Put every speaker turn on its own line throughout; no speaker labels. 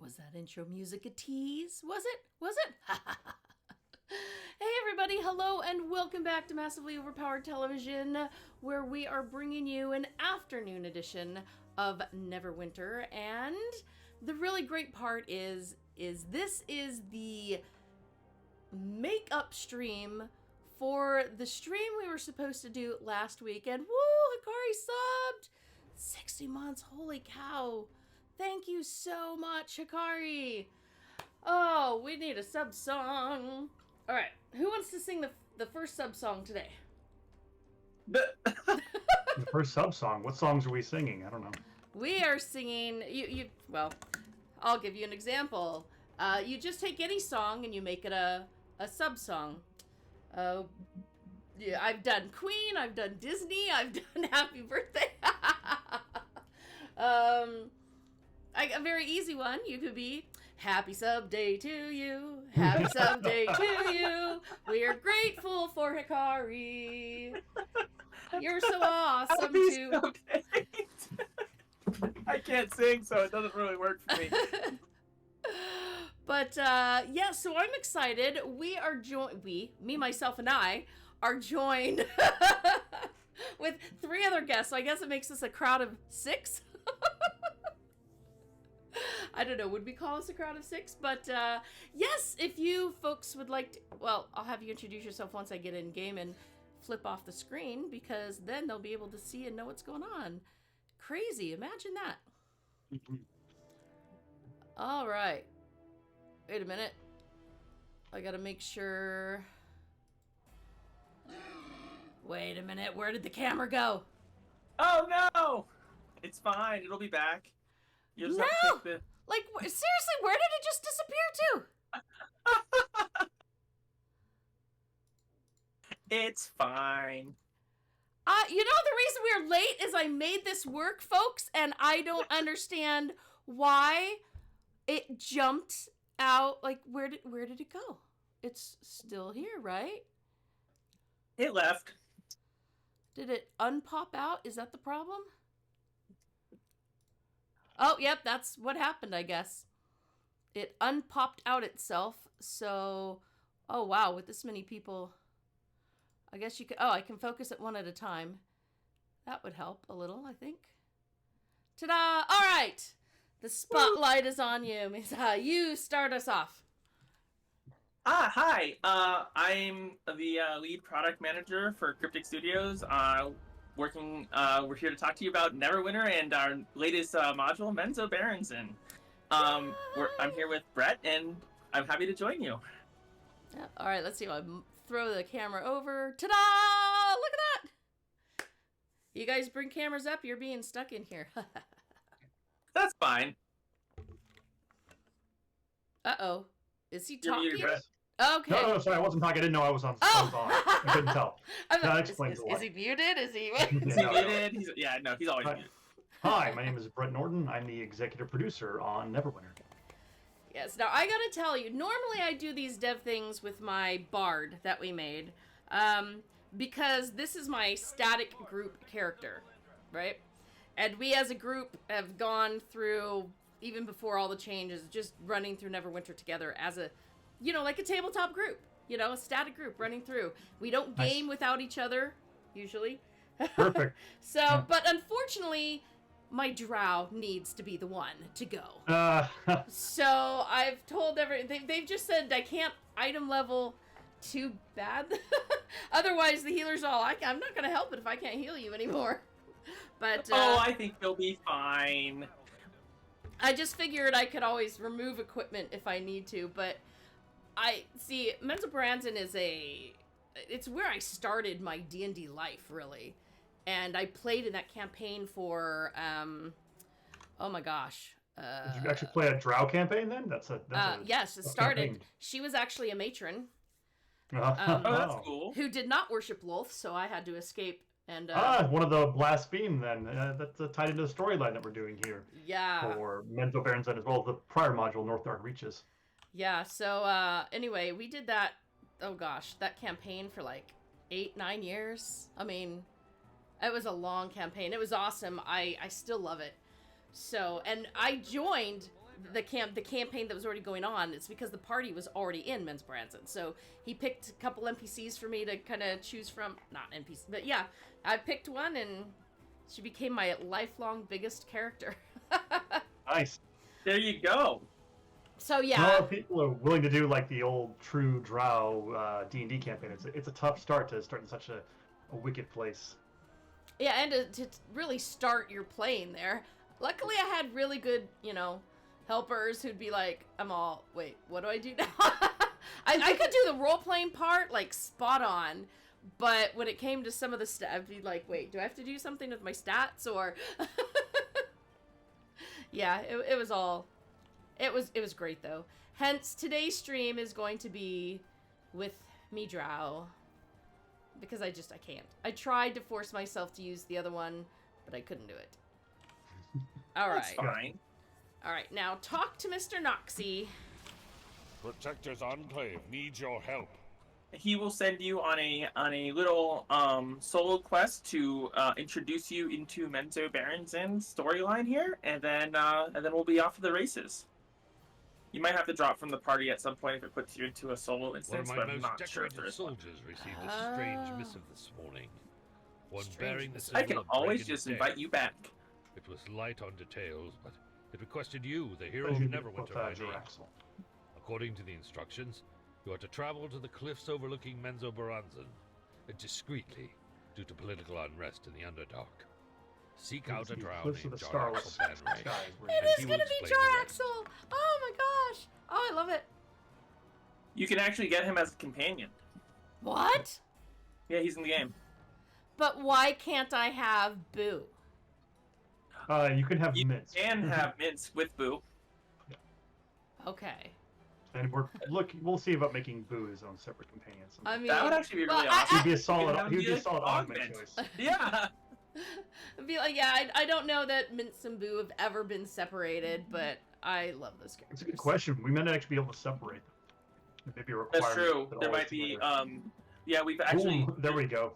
Was that intro music a tease? Was it? Was it? Hey everybody, hello and welcome back to Massively Overpowered Television, where we are bringing you an afternoon edition of Neverwinter. And the really great part is this is the make-up stream for the stream we were supposed to do last week. And woo, Hikari subbed! 60 months, holy cow. Thank you so much, Hikari. Oh, we need a sub song. All right, who wants to sing the first sub song today?
The first sub song. What songs are we singing? I don't know.
We are singing. Well, I'll give you an example. You just take any song and you make it a sub song. Yeah, I've done Queen. I've done Disney. I've done Happy Birthday. A very easy one. You could be Happy Sub Day to you. Happy Sub Day to you. We are grateful for Hikari. You're so awesome too.
I can't sing, so it doesn't really work for me.
But yeah, so I'm excited. We are me, myself, and I are joined with 3 other guests. So I guess it makes us a crowd of 6. I don't know, would we call us a crowd of 6? But yes, if you folks would like to, well, I'll have you introduce yourself once I get in game and flip off the screen, because then they'll be able to see and know what's going on. Crazy, imagine that. All right. Wait a minute. I gotta make sure. Wait a minute, where did the camera go?
Oh no! It's fine, it'll be back. You just have to take
Like, seriously, where did it just disappear to?
It's fine.
You know, the reason we are late is I made this work, folks, and I don't understand why it jumped out. Like, where did it go? It's still here, right?
It left.
Did it unpop out? Is that the problem? Oh, yep, that's what happened, I guess. It unpopped out itself, so... Oh, wow, with this many people... I guess you could... Oh, I can focus it one at a time. That would help a little, I think. Ta-da! All right! The spotlight is on you, Miss. You start us off.
Hi. I'm the lead product manager for Cryptic Studios. We're here to talk to you about Neverwinter and our latest module, Menzoberranzan. I'm here with Brett, and I'm happy to join you.
Yeah, all right, let's see. I'll throw the camera over. Ta-da! Look at that! You guys bring cameras up. You're being stuck in here.
That's fine.
Uh-oh. Is he
You're
talking?
muted, Brett.
Okay.
No, sorry, I wasn't talking. I didn't know I was on. I couldn't tell. That explains a lot.
Is he muted? Is he?
Is he muted? He's always muted.
Hi, my name is Brett Norton. I'm the executive producer on Neverwinter.
Yes. Now, I gotta tell you, normally I do these dev things with my bard that we made, because this is my static group character, right? And we as a group have gone through, even before all the changes, just running through Neverwinter together as a, like a tabletop group, a static group running through. We don't game without each other, usually.
Perfect.
So, but unfortunately, my drow needs to be the one to go. So I've told they've just said I can't item level too bad. Otherwise, the healer's all, I'm not going to help it if I can't heal you anymore. But
I think you'll be fine.
I just figured I could always remove equipment if I need to, but I see Menzoberranzan it's where I started my D&D life, really. And I played in that campaign for oh my gosh.
Did you actually play a drow campaign then?
Yes, it started. Campaign. She was actually a matron.
That's cool.
Who did not worship Lolth, so I had to escape. And
one of the blaspheme then. That's tied into the storyline that we're doing here.
Yeah.
For Menzoberranzan as well as the prior module, North Dark Reaches.
Yeah, so anyway, we did that, oh gosh, that campaign for like 8-9 years. I mean, it was a long campaign. It was awesome. I still love it. So, and I joined the campaign that was already going on. It's because the party was already in Menzoberranzan. So he picked a couple NPCs for me to kind of choose from. Not NPCs, but yeah, I picked one, and she became my lifelong biggest character.
Nice.
There you go.
So
Not a
yeah,
lot of people are willing to do like the old true Drow D&D campaign. It's a tough start to start in such a wicked place.
yeah, and to really start your playing there. Luckily, I had really good, helpers who'd be like, wait, what do I do now? I could do the role-playing part, like, spot on, but when it came to some of the stuff, I'd be like, wait, do I have to do something with my stats, or... Yeah, it was all... It was great, though. Hence, today's stream is going to be with me Drow, because I can't. I tried to force myself to use the other one, but I couldn't do it. All
That's
right.
fine.
All right, now talk to Mr. Noxie.
Protector's Enclave needs your help.
He will send you on a little solo quest to introduce you into Menzoberranzan's storyline here, and then we'll be off to the races. You might have to drop from the party at some point if it puts you into a solo
One of
instance,
my
but I'm
most
not sure if there
decorated
is one.
soldiers received a strange missive this morning. One
Strange
bearing the
missive.
I
symbol
can
of
always
break and
just
death.
invite you back.
It was light on details, but it requested you, the hero
As
of
you do
Neverwinter,
with,
by name.
Jiraxel.
According to the instructions, you are to travel to the cliffs overlooking Menzoberranzan, discreetly, due to political unrest in the Underdark. Seek out a
The
drow
cliffs of
named
the
Jaraxel
starless
Banray.
skies where
It
you-
is
he
going
will
to be
explain the rest.
Jaraxel! Oh my gosh! Oh, I love it.
You can actually get him as a companion.
What?
Yeah, he's in the game.
But why can't I have Boo?
You can have
You
mints.
can have Mince with Boo.
Okay.
And we'll see about making Boo his own separate companion.
I mean,
That would actually be
well,
really
I-
awesome.
He'd be a
You
solid.
can have
He'd be a
the
solid augment
augment.
choice.
Yeah.
I'd be like, yeah, I don't know that Mince and Boo have ever been separated, but I love those characters.
It's a good question. We might not actually be able to separate them. It may be a requirement.
That's true.
that
There
all
might
is
be,
together.
yeah, we've actually.
Boom, there we go.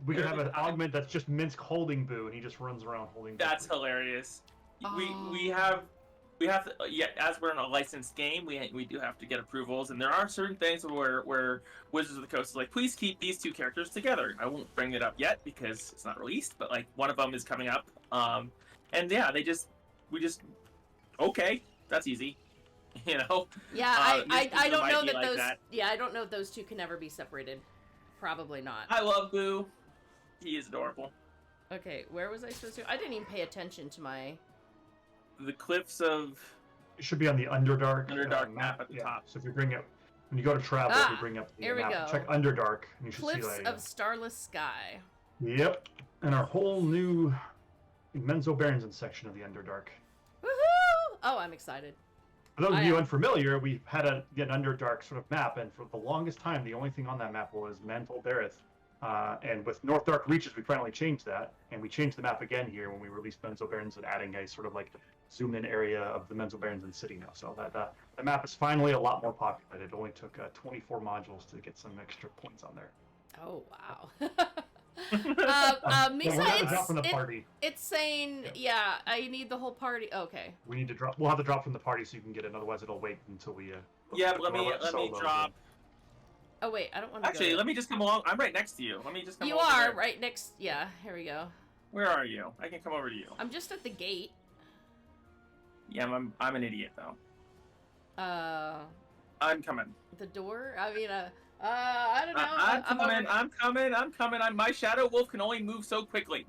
We could
There's
have
a
an
time-
augment that's just Minsk holding Boo, and he just runs around holding. Boo.
That's hilarious.
Oh.
We have to, yeah, as we're in a licensed game, we do have to get approvals, and there are certain things where Wizards of the Coast is like, please keep these two characters together. I won't bring it up yet because it's not released, but like one of them is coming up. And yeah, okay, that's easy. You know?
Yeah,
Mince
I
and Boo
don't
might
know
be
that
like
those.
that.
Yeah, I don't know if those two can ever be separated. Probably not.
I love Boo. He is adorable.
Okay, where was I supposed to? I didn't even pay attention to my.
The cliffs of
It should be on the Underdark.
Underdark map at the
yeah.
top.
So if you bring up, when you go to travel,
Ah,
you bring up the
here we
map.
go.
Check Underdark, and you should
Cliffs
see that.
of Starless Sky.
Yep, and our whole new Menzoberranzan section of the Underdark.
Woohoo! Oh, I'm excited.
For those
I
of you
am.
unfamiliar, we had an Underdark sort of map, and for the longest time, the only thing on that map was Menzoberranzan. And with North Dark Reaches, we finally changed that, and we changed the map again here when we released Menzoberranzan, adding a sort of like zoomed-in area of the Menzoberranzan city now. So that the map is finally a lot more populated. It only took 24 modules to get some extra points on there.
Oh wow.
So we're
Misa,
gonna drop from the party.
it's saying, yeah, I need the whole party. Okay.
We need to drop. We'll have to drop from the party so you can get it. Otherwise, it'll wait until we.
Yeah, but let me
solos
drop.
Oh wait, I don't want to.
Actually, let me just come along. I'm right next to you. Let me just come.
You
over
are
there.
right next. Yeah, here we go.
Where are you? I can come over to you.
I'm just at the gate.
Yeah, I'm an idiot though. I'm coming.
The door. I mean, I don't know.
I'm coming. My shadow wolf can only move so quickly.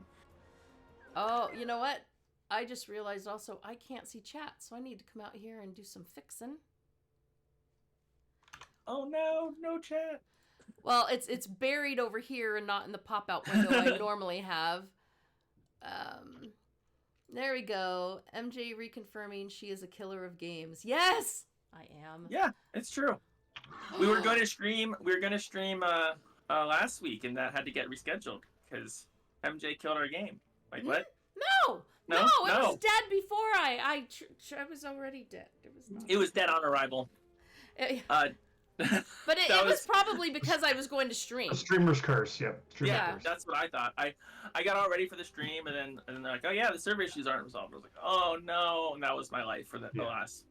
Oh, you know what? I just realized also I can't see chat, so I need to come out here and do some fixing.
Oh no, no chat.
Well, it's buried over here and not in the pop-out window I normally have. There we go. MJ reconfirming she is a killer of games. Yes, I am.
Yeah, it's true. We were going to stream. Last week, and that had to get rescheduled because MJ killed our game. Like what?
No,
No,
it
no.
was dead before I was already dead. It was not.
It was dead on arrival.
Eh, But it
That
was probably because I was going to stream.
A streamer's curse. Yep. Streamer's
Yeah,
curse.
that's what I thought. I got all ready for the stream, and then they're like, "Oh yeah, the server issues aren't resolved." I was like, "Oh no!" And that was my life for the last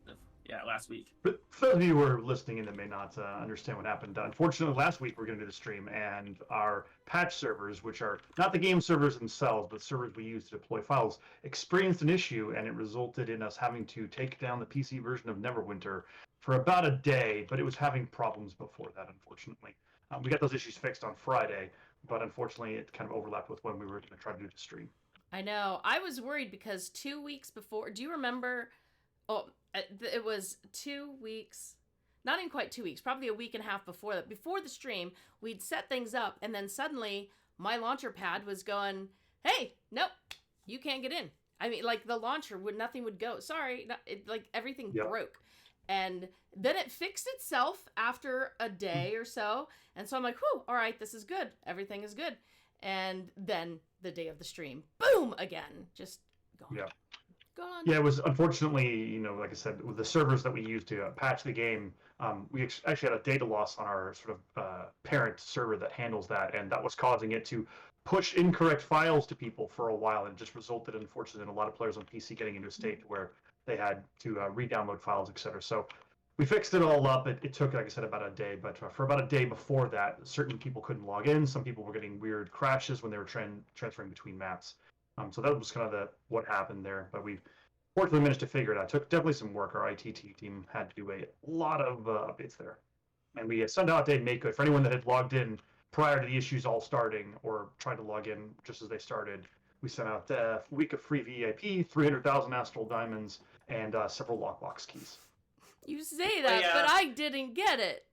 week.
But for those of you who are listening and that may not understand what happened, unfortunately, last week we are going to do the stream, and our patch servers, which are not the game servers themselves, but servers we use to deploy files, experienced an issue, and it resulted in us having to take down the PC version of Neverwinter for about a day, but it was having problems before that, unfortunately. We got those issues fixed on Friday, but unfortunately it kind of overlapped with when we were going to try to do the stream.
I know. I was worried because 2 weeks before, do you remember? Oh, it was 2 weeks, not even quite 2 weeks, probably a week and a half before that. Before the stream, we'd set things up, and then suddenly my launcher pad was going, "Hey, nope, you can't get in." I mean, like the launcher nothing would go. Sorry, like everything broke. And then it fixed itself after a day or so. And so I'm like, whew, all right, this is good. Everything is good. And then the day of the stream, boom, again, just gone.
Yeah.
Gone.
Yeah, it was unfortunately, like I said, with the servers that we used to patch the game, we actually had a data loss on our sort of parent server that handles that, and that was causing it to push incorrect files to people for a while, and it just resulted, unfortunately, in a lot of players on PC getting into a state where they had to re-download files, etc. So we fixed it all up. It took, like I said, about a day, but for about a day before that, certain people couldn't log in. Some people were getting weird crashes when they were transferring between maps. So that was kind of what happened there, but we fortunately managed to figure it out. It took definitely some work. Our IT team had to do a lot of updates there. And we sent out a make good for anyone that had logged in prior to the issues all starting or tried to log in just as they started. We sent out a week of free VIP, 300,000 Astral Diamonds, and several lockbox keys.
You say that, but I didn't get it.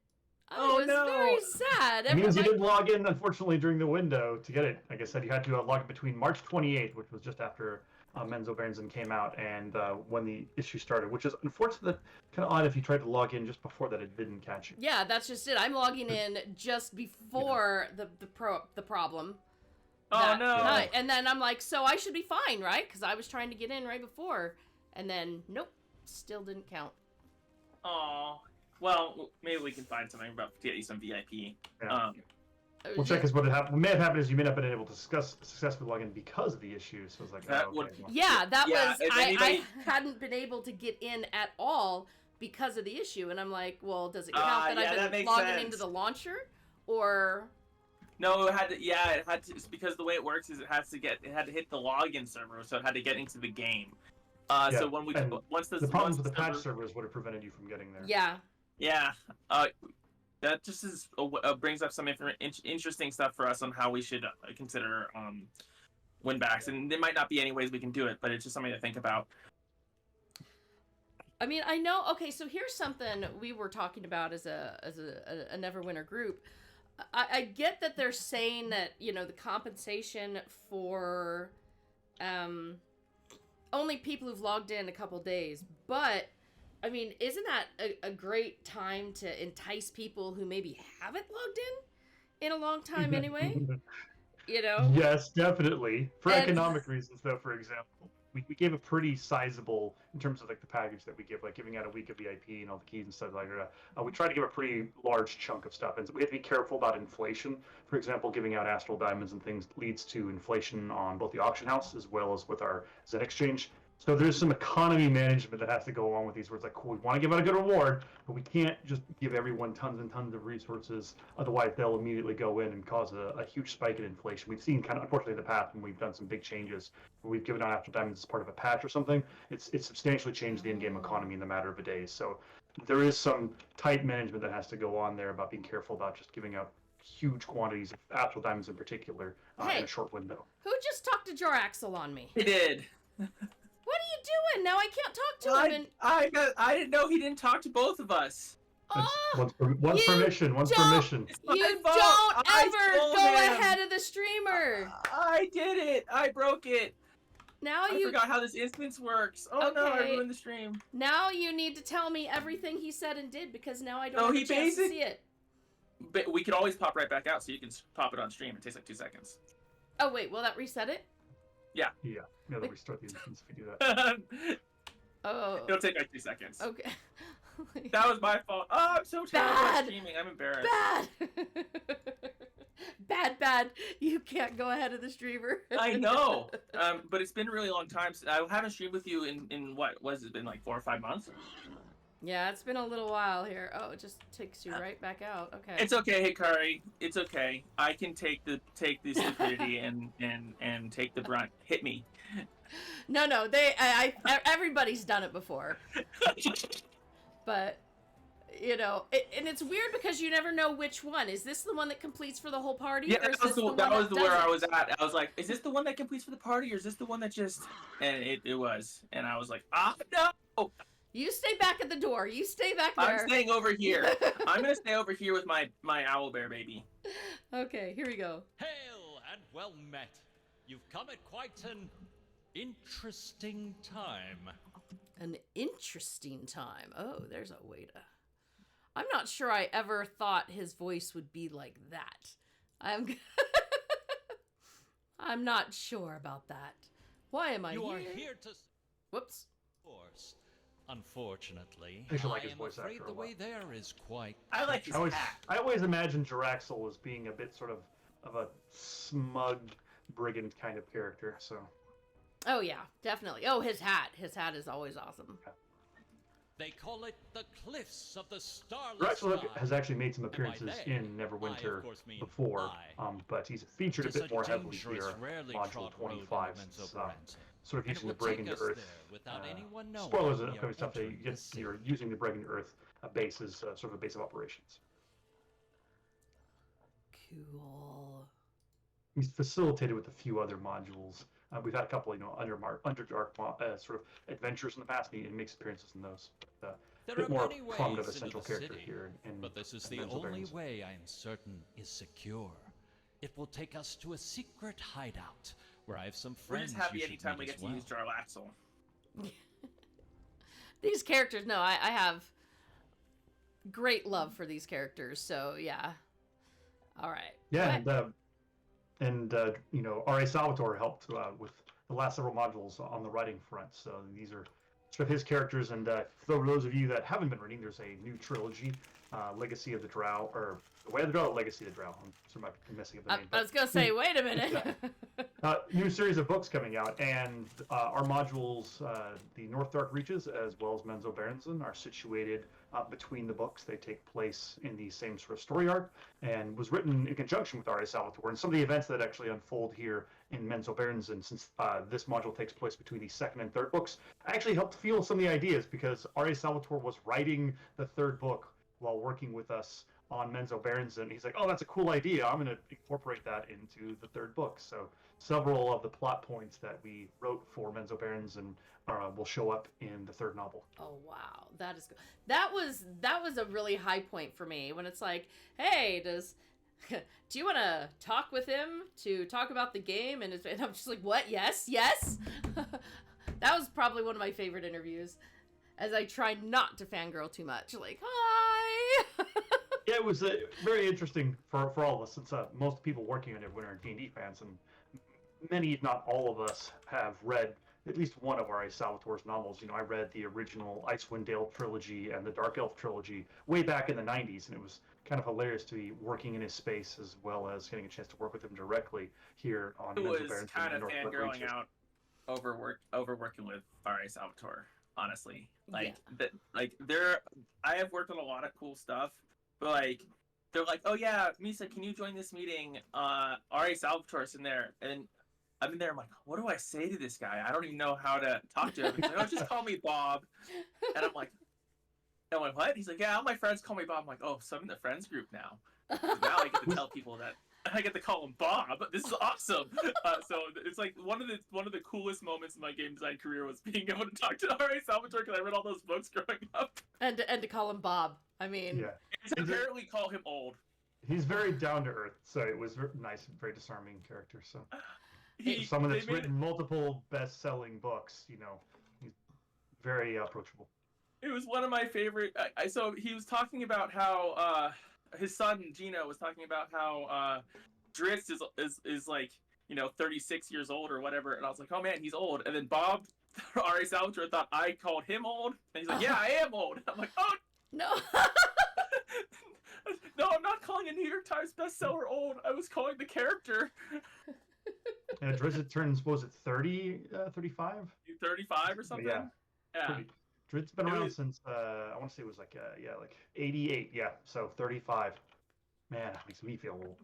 I was very sad.
It means you didn't log in, unfortunately, during the window to get it. Like I said, you had to log in between March 28th, which was just after Menzoberranzan came out, and when the issue started, which is unfortunately kind of odd if you tried to log in just before that, it didn't catch you.
Yeah, that's just it. I'm logging in just before the problem.
Oh no!
Night. And then I'm like, so I should be fine, right? Because I was trying to get in right before, and then nope, still didn't count.
Oh, well, maybe we can find something about to get you some VIP.
Yeah. We'll check because what may have happened is you may not have been able to successfully log in because of the issue. So it's like,
that
was I hadn't been able to get in at all because of the issue, and I'm like, well, does it count that I've been logging into the launcher, or?
No, it had to. Yeah, it had to. It's because the way it works is it had to hit the login server, so it had to get into the game. So when once the
problems with the patch servers would have prevented you from getting there.
Yeah.
Yeah. That just brings up some interesting stuff for us on how we should consider win backs, and there might not be any ways we can do it, but it's just something to think about.
I mean, I know. Okay, so here's something we were talking about as a Neverwinter group. I get that they're saying that the compensation for only people who've logged in a couple days, but I mean, isn't that a great time to entice people who maybe haven't logged in a long time anyway?
Yes, definitely. For economic reasons, though, for example, we gave a pretty sizable, in terms of like the package that we give, like giving out a week of VIP and all the keys and stuff like that. We try to give a pretty large chunk of stuff, and so we have to be careful about inflation. For example, giving out Astral Diamonds and things leads to inflation on both the auction house as well as with our Zen exchange. So there's some economy management that has to go along with these, where it's like, cool, we want to give out a good reward, but we can't just give everyone tons and tons of resources. Otherwise, they'll immediately go in and cause a huge spike in inflation. We've seen kind of, unfortunately, in the past when we've done some big changes, where we've given out Astral Diamonds as part of a patch or something, it's substantially changed the in-game economy in the matter of a day. So there is some tight management that has to go on there about being careful about just giving out huge quantities of Astral Diamonds in particular in a short window.
Who just talked to Jaraxel on me?
He did.
What are you doing? Now I can't talk to him.
I didn't know he didn't talk to both of us.
One's permission.
You don't ever go ahead of the streamer.
I did it. I broke it. I forgot how this instance works. Oh no, I ruined the stream.
Now you need to tell me everything he said and did, because now I don't have a chance to see it.
But we can always pop right back out, so you can pop it on stream. It takes like 2 seconds.
Oh wait, will that reset it?
Yeah.
Yeah. They'll restart the instance if you do that.
Oh.
It'll take like 2 seconds.
Okay.
That was my fault. Oh, I'm so terrible at streaming. I'm embarrassed.
Bad. You can't go ahead of the streamer.
I know. But it's been a really long time. I haven't streamed with you in what was it been like 4 or 5 months?
Yeah, it's been a little while here. Oh, it just takes you right back out. Okay.
It's okay, Hikari. It's okay. I can take the stupidity and take the brunt. Hit me.
No, everybody's done it before. But you know, and it's weird because you never know which one. Is this the one that completes for the whole party?
Yeah,
or is
that was where I was at. I was like, is this the one that completes for the party, or is this the one that just? And it was, and I was like, no.
You stay back at the door. You stay back there.
I'm staying over here. I'm gonna stay over here with my owlbear baby.
Okay, here we go.
Hail and well met. You've come at quite an interesting time.
An interesting time. Oh, there's a way to... I'm not sure I ever thought his voice would be like that. I'm not sure about that. Why am I here?
You are here to...
Whoops.
Course. Unfortunately,
I should like his
am
voice
afraid
after a
the
while.
way there is quite...
I like his hat.
I always imagined Jiraxel as being a bit sort of a smug brigand kind of character, so...
Oh, yeah, definitely. Oh, his hat. His hat is always awesome.
They call it the Cliffs of the Starless
Jiraxel
Sky.
has actually made some appearances
they,
in
I,
Neverwinter
of course, mean
before,
I.
but he's featured a
Tis
bit more heavily
dangerous,
here,
rarely
Module
trod
25,
road in
since,
Menzoberranzan.
sort of
And
using
it
the
will take
Brigand
us
Earth.
there without anyone knowing
Spoilers
we
of
are
upcoming stuff,
entering the city.
you're using the Brigand Earth base as sort of a base of operations.
Cool.
He's facilitated with a few other modules. We've had a couple, Underdark sort of adventures in the past, and he makes appearances in those. But, a
There
bit
are
more
many
prominent of a
ways
central
into the
character
city,
here.
but this is the
Menzoberranzan.
only way I am certain is secure. It will take us to a secret hideout where I have some
We're
friends
just happy
you should
anytime we
meet
get
as
to
well.
use Jarlaxle.
These characters, no, I have great love for these characters, so yeah. All right.
Yeah,
What?
and R.A. Salvatore helped with the last several modules on the writing front. So these are sort of his characters. And for those of you that haven't been reading, there's a new trilogy, Legacy of the Drow, or The Way of the Drow, Legacy of the Drow. I'm sort of messing up the name.
I was going to say, wait a minute.
New series of books coming out, and our modules, the North Dark Reaches, as well as Menzoberranzan, are situated between the books. They take place in the same sort of story arc, and was written in conjunction with R.A. Salvatore. And some of the events that actually unfold here in Menzoberranzan, since this module takes place between the second and third books, actually helped fuel some of the ideas, because R.A. Salvatore was writing the third book while working with us on Menzoberranzan. He's like, oh, that's a cool idea. I'm going to incorporate that into the third book. So several of the plot points that we wrote for Menzoberranzan will show up in the third novel.
Oh wow, that is good. That was a really high point for me when it's like, hey, do you want to talk with him to talk about the game? And I'm just like, what? Yes. That was probably one of my favorite interviews, as I tried not to fangirl too much. Like, hi.
Yeah, it was very interesting for all of us, since most people working on Neverwinter are D&D fans, and many, if not all of us, have read at least one of R.A. Salvatore's novels. I read the original Icewind Dale trilogy and the Dark Elf trilogy way back in the 90s, and it was kind of hilarious to be working in his space as well as getting a chance to work with him directly here on
It
Menzoberranzan
was
and
kind of
North Dark
fangirling
Reaches.
out over working with R.A. Salvatore, honestly. Like I have worked on a lot of cool stuff, but like they're like, oh yeah, Misa, can you join this meeting? R.A. Salvatore's in there, and I'm in there. I'm like, what do I say to this guy? I don't even know how to talk to him. He's like, oh, just call me Bob. And I'm like, what? He's like, yeah, all my friends call me Bob. I'm like, oh, so I'm in the friends group now. Now I get to tell people that I get to call him Bob. This is awesome. So it's like one of the coolest moments in my game design career was being able to talk to R.A. Salvatore, because I read all those books growing up.
and to call him Bob. I mean,
Yeah.
And to apparently call him old.
He's very down to earth, so it was nice, very disarming character. So
He,
someone
they
that's
made
written multiple best-selling books, he's very approachable.
It was one of my favorite. So he was talking about how his son Gino was talking about how Dritz is like 36 years old or whatever, and I was like, oh man, he's old. And then Bob R.A. Salvatore thought I called him old, and he's like, yeah, I am old. I'm like, oh
No.
No, I'm not calling a New York Times bestseller old. I was calling the character.
Drizzt turns, what was it, 30, 35?
35 or something.
Yeah.
Yeah.
Drizzt's been
It
around
was-
since, I want to say it was like 88. Yeah, so 35. Man, that makes me feel old.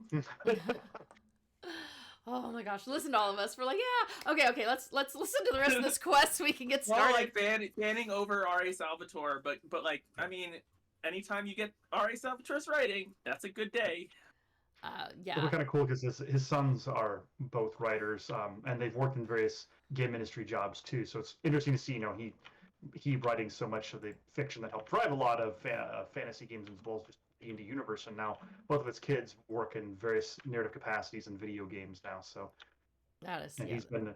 Oh my gosh! Listen to all of us. We're like, yeah, okay. Let's listen to the rest of this quest so we can get
Well,
started.
like banning over R.A. Salvatore, but like, I mean, anytime you get R.A. Salvatore's writing, that's a good day.
Yeah.
They're kind of cool because his sons are both writers, and they've worked in various game industry jobs too. So it's interesting to see, he writing so much of the fiction that helped drive a lot of fantasy games as well as just the D&D universe, and now both of his kids work in various narrative capacities in video games now. So,
That is.
and
Yeah.
he's been,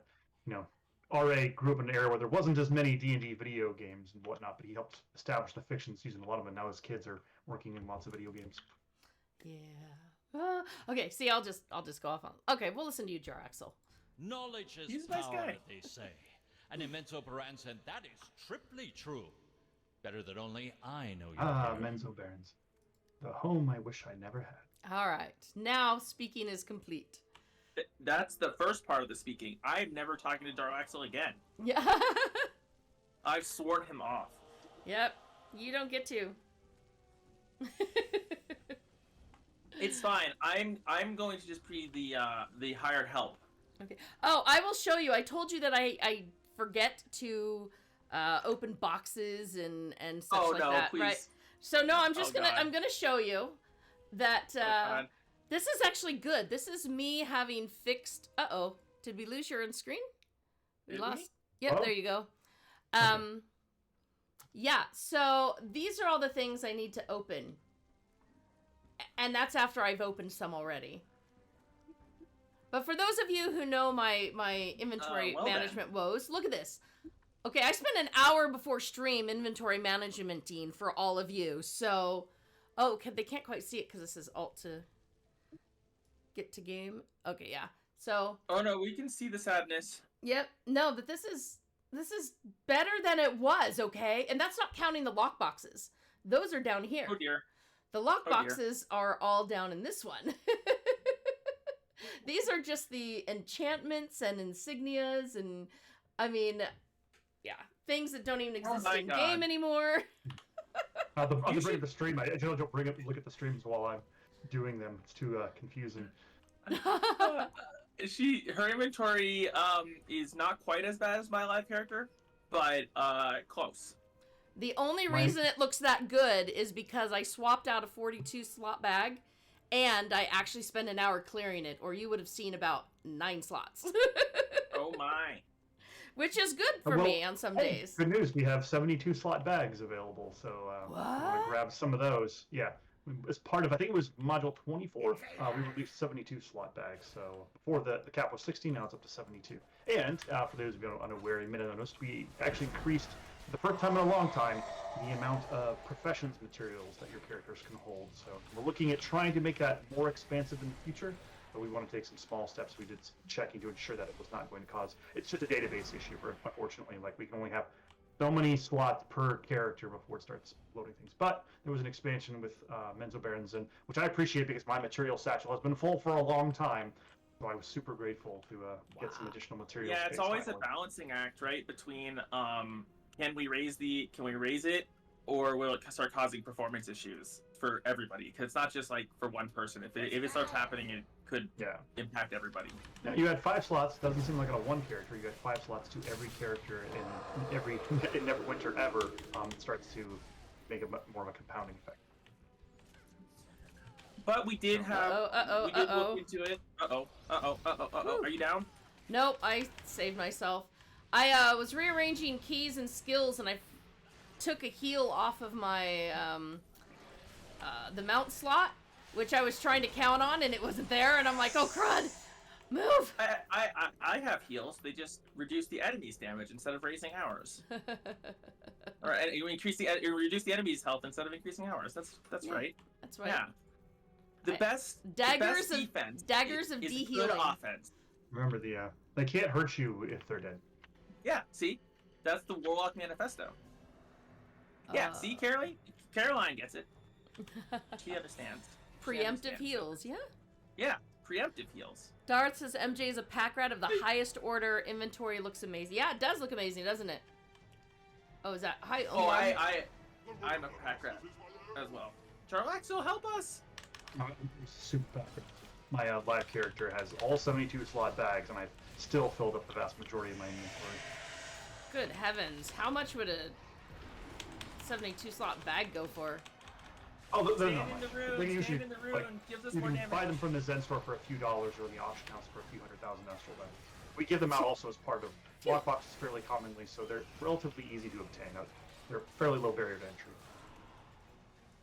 RA grew up in an era where there wasn't as many D&D video games and whatnot, but he helped establish the fiction season a lot of them. And now his kids are working in lots of video games.
Yeah. Okay. See, I'll just go off on. Okay, we'll listen to you, Jaraxel.
Knowledge is
He's a nice
power,
guy.
they say. And in Menzoberranzan, that is triply true. Better that only I know you.
Menzoberranzan, the home I wish I never had.
All right. Now speaking is complete.
That's the first part of the speaking. I'm never talking to Darlaxel again.
Yeah.
I've sworn him off.
Yep. You don't get to.
It's fine. I'm going to just be the hired help.
Okay. Oh, I will show you. I told you that I forget to open boxes and such
Oh
like
no,
that,
please.
right? So no, I'm just
Oh,
gonna
God.
I'm gonna show you that
Oh, God.
this is actually good. This is me having fixed. Uh-oh, did we lose your own screen? We
Did
lost.
we?
Yep,
Oh.
there you go. Yeah. So these are all the things I need to open, and that's after I've opened some already. But for those of you who know my inventory
well then.
management woes, look at this. Okay, I spent an hour before stream inventory managementing for all of you. So, they can't quite see it because this is alt to get to game. Okay, yeah. So,
Oh no, we can see the sadness.
yep. No, but this is better than it was, okay? And that's not counting the lockboxes. Those are down here.
Oh dear.
The
dear.
lockboxes are all down in this one. These are just the enchantments and insignias and, I mean, yeah, things that don't even exist
my
in
God.
game anymore.
I'll
You
bring
should-
up the stream. I generally don't look at the streams while I'm doing them. It's too confusing.
Her inventory is not quite as bad as my live character, but close.
The only
Mine-
reason it looks that good is because I swapped out a 42 slot bag and I actually spent an hour clearing it, or you would have seen about 9 slots.
Oh my.
Which is good for
Well,
me on some
Hey,
days.
good news. We have 72 slot bags available. So if you want
What?
to grab some of those. Yeah. As part of, I think it was module 24, we released 72 slot bags. So before the cap was 16, now it's up to 72. And for those of you unaware, you may not noticed, we actually increased, for the first time in a long time, the amount of professions materials that your characters can hold. So we're looking at trying to make that more expansive in the future, but we want to take some small steps. We did some checking to ensure that it was not going to cause, it's just a database issue, unfortunately. Like, we can only have so many slots per character before it starts loading things. But there was an expansion with Menzoberranzan, which I appreciate because my material satchel has been full for a long time. So I was super grateful to get some
Wow.
additional material.
Yeah, it's
space
always a
finally.
balancing act, right? Between can we raise it, or will it start causing performance issues for everybody? Because it's not just like for one person. If it starts happening, it could
Yeah.
impact everybody.
Now, you had 5 slots. Doesn't seem like on a one character. You had 5 slots to every character in every in Neverwinter ever. It starts to make a more of a compounding effect.
But we did have.
Uh-oh,
we did
uh-oh.
look into it. Are you down?
Nope, I saved myself. I was rearranging keys and skills, and I took a heal off of my the mount slot, which I was trying to count on, and it wasn't there. And I'm like, oh crud, move!
I have heals. They just reduce the enemy's damage instead of raising ours. Or you reduce the enemy's health instead of increasing ours. That's
Yeah.
right.
That's right.
Yeah. The
I-
best
daggers
the
of-
best defense
daggers of
is a
de-healing.
good offense.
Remember they can't hurt you if they're dead.
Yeah, see? That's the Warlock Manifesto. Yeah, see, Carolee? Caroline gets it. She understands. She
Preemptive
understands.
heals, yeah.
Yeah, preemptive heals.
Darth says MJ is a pack rat of the highest order. Inventory looks amazing. Yeah, it does look amazing, doesn't it? Oh, is that hi?
Oh, I'm a pack rat as well. Jarlaxo, help us!
Super bad. My live character has all 72 slot bags, and I've still filled up the vast majority of my inventory.
Good heavens! How much would a 72 slot bag go for?
Oh, they're
Stand
not
in
much.
the rune,
They can
stand
usually,
in the rune,
like,
gives us
you
more
can
damage.
buy them from the Zen store for a few dollars, or in the auction house for a few $100,000 astral bags. We give them out also as part of lockboxes fairly commonly, so they're relatively easy to obtain. They're fairly low barrier to entry.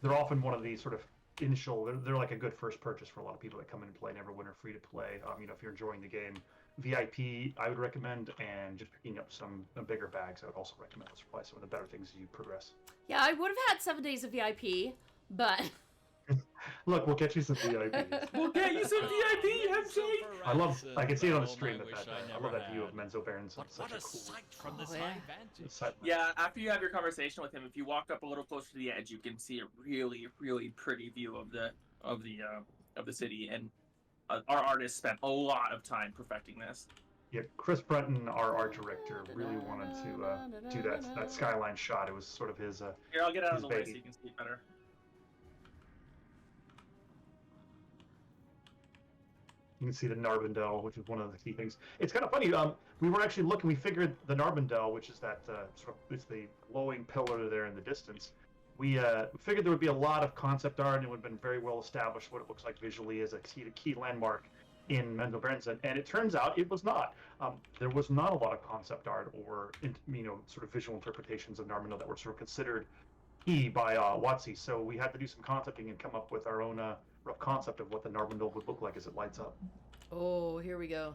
They're often one of these sort of initial. They're like a good first purchase for a lot of people that come in and play Neverwinter free to play. If you're enjoying the game, VIP I would recommend, and just picking up some bigger bags I would also recommend. Those are probably some of the better things as you progress.
Yeah, I would have had 7 days of VIP, but
Look, we'll get you some VIPs.
We'll get you some VIP, MJ!
I can see it on the stream I love that view of Menzoberranzan.
But
It's
what
such
a
a cool
sight from this
Oh,
high
yeah.
vantage.
sight.
Yeah, after you have your conversation with him, if you walk up a little closer to the edge, you can see a really, really pretty view of the city. And our artist spent a lot of time perfecting this.
Yeah, Chris Brunton, our art director, really wanted to do that skyline shot. It was sort of his.
Here, I'll get out of
His
the way so
baby.
you can see it better.
You can see the Narbondel, which is one of the key things. It's kind of funny. We were actually looking. We figured the Narbondel, which is that it's the glowing pillar there in the distance. We figured there would be a lot of concept art, and it would have been very well established what it looks like visually as a key landmark in Menzoberranzan, and it turns out it was not. There was not a lot of concept art or sort of visual interpretations of Narbondel that were sort of considered key by WotC. So we had to do some concepting and come up with our own rough concept of what the Narbondel would look like as it lights up.
oh, here we go.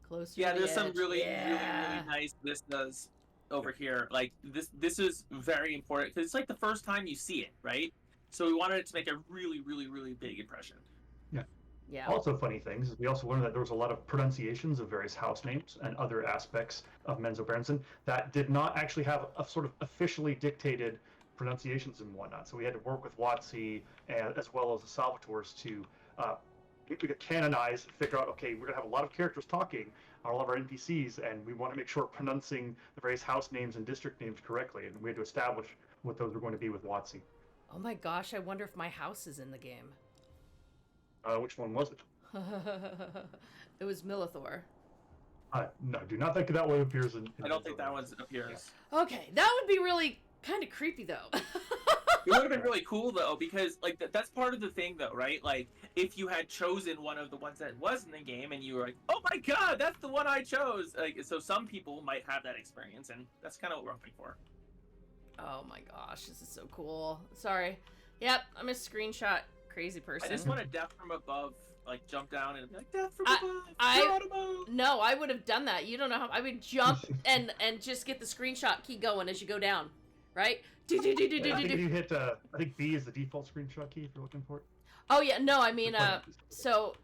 Close to
Yeah,
the
there's some
edge.
really,
Yeah.
really, really nice vistas over here. Like this is very important because it's like the first time you see it, right? So we wanted it to make a really, really, really big impression.
Yeah.
Also, funny things is we also learned that there was a lot of pronunciations of various house names and other aspects of Menzoberranzan that did not actually have a sort of officially dictated pronunciations and whatnot. So we had to work with WotC as well as the Salvatores to canonize, figure out, okay, we're going to have a lot of characters talking, all of our NPCs, and we want to make sure we're pronouncing the various house names and district names correctly. And we had to establish what those were going to be with WotC.
Oh my gosh, I wonder if my house is in the game.
Which one was it?
It was Milithor.
No, do not think that one appears in
I don't think that
Menzoberranzan.
one appears.
Okay, that would be really kind of creepy though.
It would have been really cool though, because like that's part of the thing though, right? Like if you had chosen one of the ones that was in the game and you were like, "Oh my god, that's the one I chose!" Like, so some people might have that experience, and that's kind of what we're hoping for.
Oh my gosh, this is so cool. Sorry. Yep, I'm a screenshot crazy person.
I just want a death from above, like jump down and be like, "Death from above,
I-
Geronimo!"
No, I would have done that. You don't know how I would jump and just get the screenshot key going as you go down, right?
I think if you hit, I think B is the default screenshot key if you're looking for it.
Oh yeah, no, I mean, so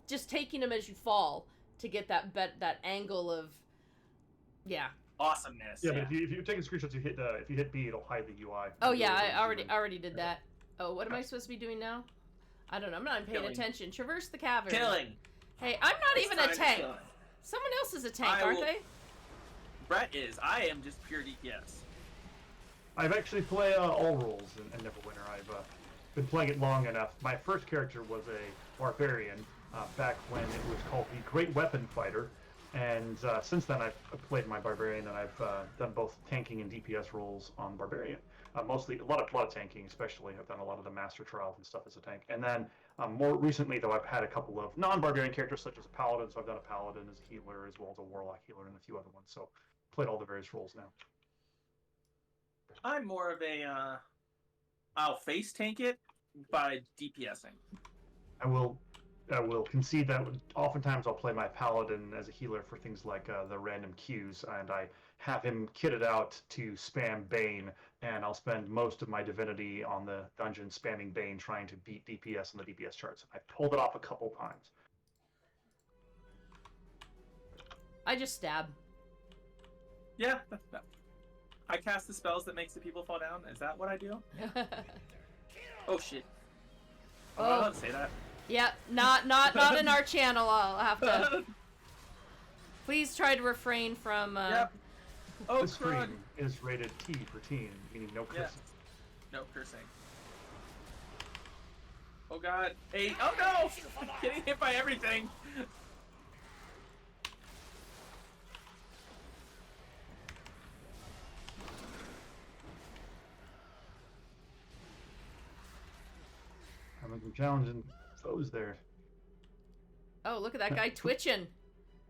just taking them as you fall to get that angle of, yeah.
Awesomeness.
Yeah, but if you're taking screenshots, if you hit B, it'll hide the UI.
Oh yeah, I already did that. Oh, what am I supposed to be doing now? I don't know. I'm not even paying
Killing.
attention. Traverse the cavern.
Killing.
Hey, I'm not
It's
even a
time to
tank.
kill.
Someone else is a tank,
I
aren't
will-
they?
Brett is. I am just pure DPS.
I've actually played all roles in Neverwinter. I've been playing it long enough. My first character was a barbarian back when it was called the Great Weapon Fighter, and since then I've played my barbarian, and I've done both tanking and DPS roles on barbarian. Mostly a lot of tanking, especially. I've done a lot of the master trials and stuff as a tank, and then more recently though I've had a couple of non-barbarian characters such as a paladin. So I've done a paladin as a healer as well as a warlock healer and a few other ones. So played all the various roles now.
I'm more of a. I'll face tank it by DPSing.
I will concede that oftentimes I'll play my paladin as a healer for things like the random Qs, and I have him kitted out to spam Bane, and I'll spend most of my divinity on the dungeon spamming Bane, trying to beat DPS on the DPS charts. I pulled it off a couple times.
I just stab.
Yeah. I cast the spells that makes the people fall down. Is that what I do? Oh shit. Am I
Oh.
allowed to say that?
Yeah, not in our channel. I'll have to. Please try to refrain from.
Yep. Oh,
This
crud.
stream is rated T for teen, meaning no cursing.
Yeah. No cursing. Oh god. Hey, oh no! Getting hit by everything!
Having some challenging foes there.
Oh, look at that guy twitching.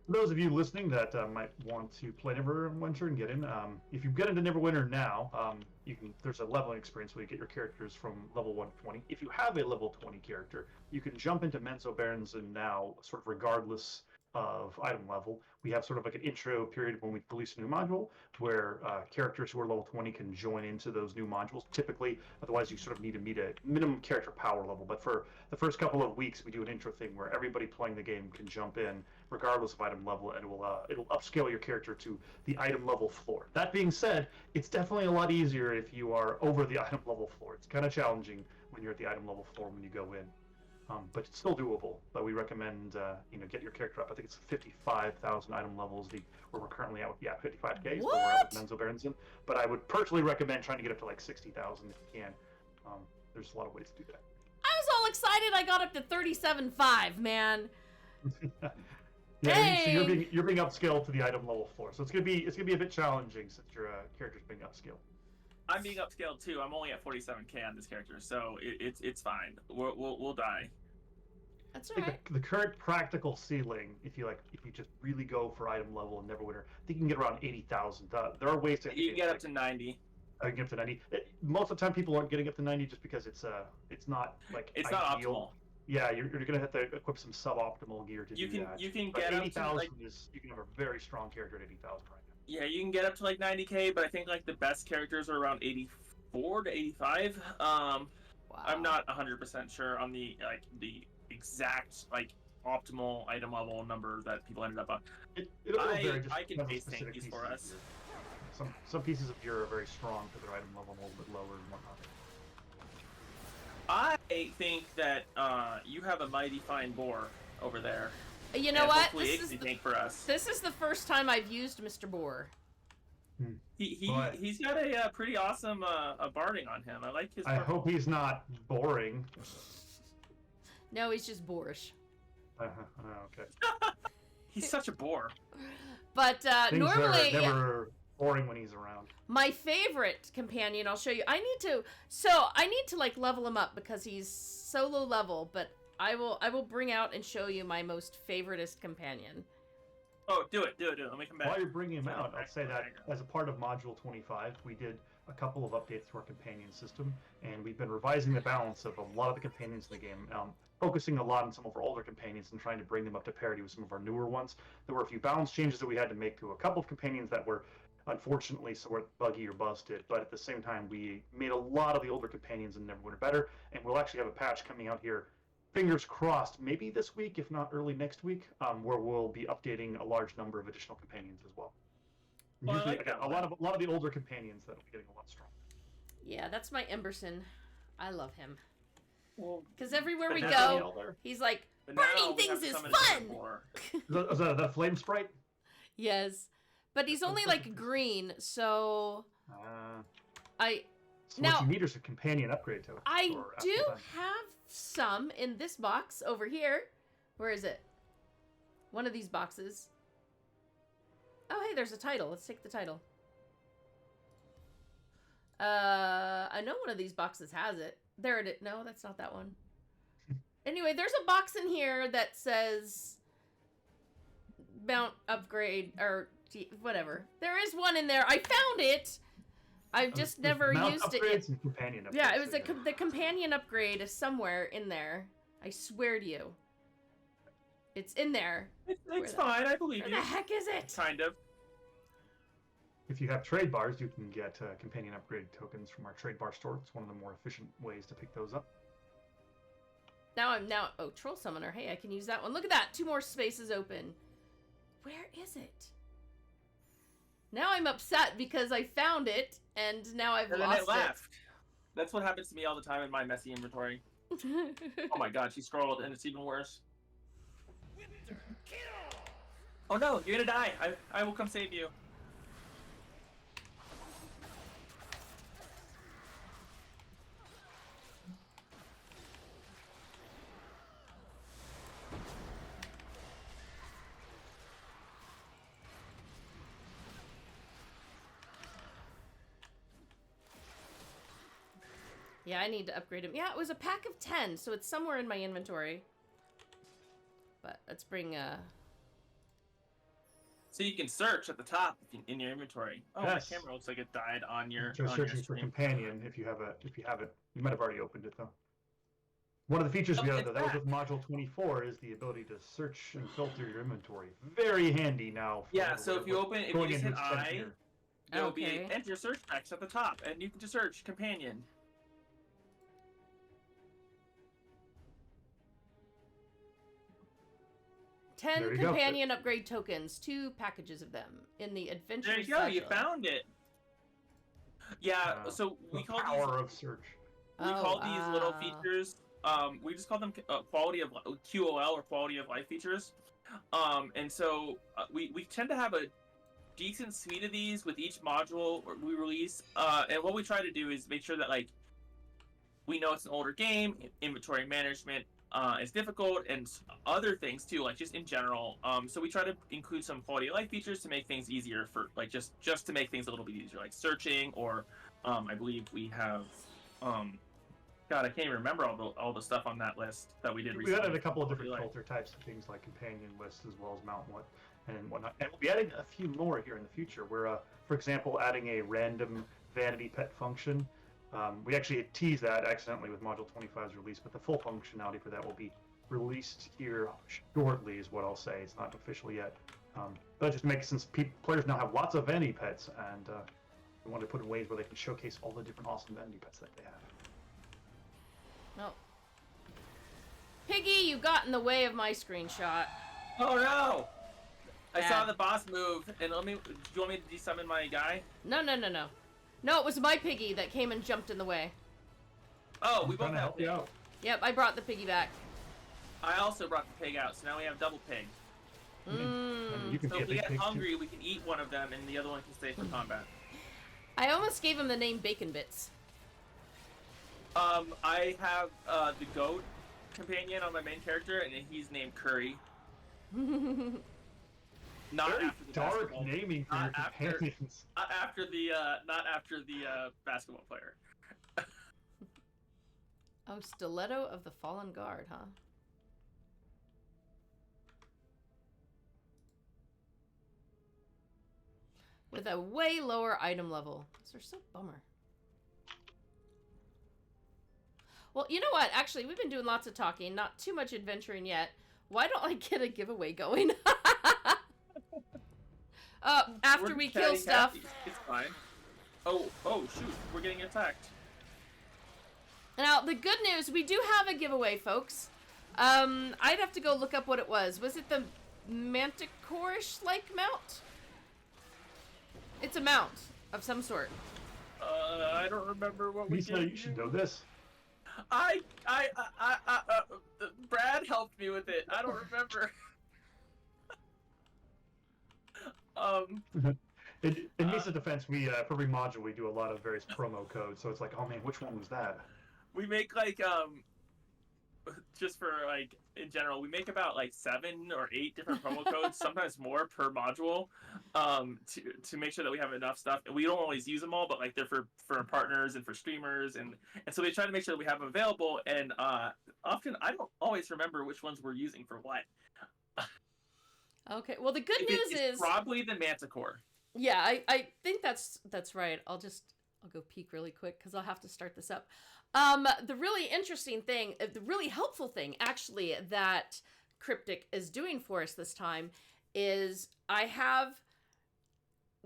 For those of you listening that might want to play Neverwinter and get in, if you get into Neverwinter now, you can. There's a leveling experience where you get your characters from level 1 to 20. If you have a level 20 character, you can jump into Menzoberranzan now, sort of regardless of item level. We have sort of like an intro period when we release a new module where characters who are level 20 can join into those new modules. Typically, otherwise you sort of need to meet a minimum character power level. But for the first couple of weeks, we do an intro thing where everybody playing the game can jump in regardless of item level, and it'll upscale your character to the item level floor. That being said, it's definitely a lot easier if you are over the item level floor. It's kind of challenging when you're at the item level floor when you go in. But it's still doable. But we recommend get your character up. I think it's 55,000 item levels. Where we're currently at, 55k is where we're at with Menzoberranzan. But I would personally recommend trying to get up to like 60,000 if you can. There's a lot of ways to do that.
I was all excited. I got up to 37.5, man.
Yeah, so you're being upscaled to the item level floor. So it's gonna be a bit challenging since your character's being upscaled.
I'm being upscaled too. I'm only at 47k on this character, so it's fine. We'll die.
That's
I think
alright.
the current practical ceiling, if you just really go for item level in Neverwinter, I think you can get around 80,000. There are ways to
You can get up to 90.
I can get up to 90. Most of the time, people aren't getting up to 90 just because it's not like
It's
ideal.
not optimal.
Yeah, you're gonna have to equip some suboptimal gear to do that.
You can
But
get up to
80,000
like
you can have a very strong character at 80,000 right now.
yeah, you can get up to like 90k, but I think like the best characters are around 84 to 85.
Wow.
I'm not 100% sure on the exact like optimal item level number that people ended up on.
It'll vary just
I can
depends on
face
specific
tankies
pieces
for
of
us.
gear. Some pieces of gear are very strong for their item level, a little bit lower and whatnot.
I think that you have a mighty fine boar over there.
You know
and
what?
Hopefully it can be tank for us.
This is the first time I've used Mr. Boar.
He's got a pretty awesome a barding on him. I like his.
I hope he's not boring.
No, he's just boorish.
Okay.
He's such a bore.
But
Things
normally,
are never boring when he's around.
my favorite companion, I'll show you. I need to like level him up because he's so low level. But I will bring out and show you my most favoritist companion.
Oh, do it. Let me come back.
While you're bringing him out, I'll say that as a part of Module 25, we did a couple of updates to our companion system, and we've been revising the balance of a lot of the companions in the game, focusing a lot on some of our older companions and trying to bring them up to parity with some of our newer ones. There were a few balance changes that we had to make to a couple of companions that were unfortunately somewhat buggy or busted, but at the same time, we made a lot of the older companions in Neverwinter better, and we'll actually have a patch coming out here, fingers crossed, maybe this week, if not early next week, where we'll be updating a large number of additional companions as well.
Well, I
Usually,
like
again,
that
a lot of the older companions that'll be getting a lot stronger.
Yeah, that's my Emberson. I love him.
Well,
Because everywhere we
but
go,
now-
he's like,
but now
burning
we have
things
to
is
summon a different
fun!
boar.
Is that the flame sprite?
Yes. But he's only like green, so I
So
Now-
what you need is a companion upgrade to it.
I do have some in this box over here. Where is it? One of these boxes. Oh, hey, there's a title. Let's take the title. I know one of these boxes has it. There it is. No, that's not that one. Anyway, there's a box in here that says mount upgrade or whatever. There is one in there. I found it. I've just never used it yet.
And companion upgrades.
Yeah, it was the companion upgrade is somewhere in there. I swear to you. It's in there.
It's fine. I believe
Where
you.
the heck is it?
Kind of.
If you have trade bars, you can get companion upgrade tokens from our trade bar store. It's one of the more efficient ways to pick those up.
Oh, Troll Summoner. Hey, I can use that one. Look at that. 2 more spaces open. Where is it? Now I'm upset because I found it and now I've
And then
lost
it left. That's what happens to me all the time in my messy inventory.
it.
Oh my god, she scrolled, and it's even worse. Oh no, you're gonna die. I will come save you.
Yeah, I need to upgrade him. Yeah, it was a pack of 10, so it's somewhere in my inventory. But let's bring,
So you can search at the top in your inventory. Oh,
Yes.
my camera looks like it died on your
So
on your
searching for
stream.
companion if you have it. You might have already opened it though. One of the features we
Oh,
added
it's
though, that was with
back.
module 24, is the ability to search and filter your inventory. Very handy now. For
Yeah, so if you open, if you
going
just
into
hit I,
extend here.
there will be
Okay.
enter search text at the top, and you can just search companion.
10
There you go.
companion upgrade tokens, 2 packages of them in the adventure
There you go, you
satchel.
found it. Yeah, so we
The
call
power of search.
we call these little features. We just call them quality of QOL or quality of life features. And so we tend to have a decent suite of these with each module we release. And what we try to do is make sure that like we know it's an older game, inventory management is difficult, and other things too, like just in general. So we try to include some quality of life features to make things easier for like just to make things a little bit easier, like searching, or I believe we have God, I can't even remember all the stuff on that list that we did
We
recently.
added a couple of different
Like,
filter types of things like companion lists as well as mount and whatnot. And we'll be adding a few more here in the future. We're, for example, adding a random vanity pet function. We actually teased that accidentally with Module 25's release, but the full functionality for that will be released here shortly, is what I'll say. It's not official yet. But just makes sense. Players now have lots of vanity pets, and we want to put in ways where they can showcase all the different awesome vanity pets that they have.
No. Piggy, you got in the way of my screenshot.
oh no! I saw
Bad.
the boss move, and do you want me to desummon my guy?
No. No, it was my piggy that came and jumped in the way.
Oh, we
I'm
both
trying to
have
help you out.
Yep, I brought the piggy back.
I also brought the pig out, so now we have double pig.
And you can
So
be a
if we
big
get
pig
hungry,
too.
we can eat one of them, and the other one can stay for combat.
I almost gave him the name Bacon Bits.
I have the goat companion on my main character, and he's named Curry. Not
Very
after the
dark
basketball.
naming for your
Not after-
companions.
Not after the basketball player.
Oh, Stiletto of the Fallen Guard, huh? With a way lower item level. Those are so bummer. Well, you know what? Actually, we've been doing lots of talking, not too much adventuring yet. Why don't I get a giveaway going? After
We're
we
chatty
kill stuff.
Cathy. It's fine. Oh, shoot. We're getting attacked.
Now, the good news, we do have a giveaway, folks. I'd have to go look up what it was. Was it the Manticore-like mount? It's a mount of some sort.
I don't remember what we
Lisa,
did.
you should know this.
Brad helped me with it. I don't remember.
In Misa's defense, we for every module we do a lot of various promo codes. So it's like, oh man, which one was that?
We make like just for like in general, we make about like 7 or 8 different promo codes, sometimes more per module, to make sure that we have enough stuff. And we don't always use them all, but like they're for our partners and for streamers, and so we try to make sure that we have them available. And often I don't always remember which ones we're using for what.
Okay, well, the good news
It's
is...
probably the Manticore.
Yeah, I think that's right. I'll go peek really quick because I'll have to start this up. The really interesting thing, the really helpful thing, actually, that Cryptic is doing for us this time is I have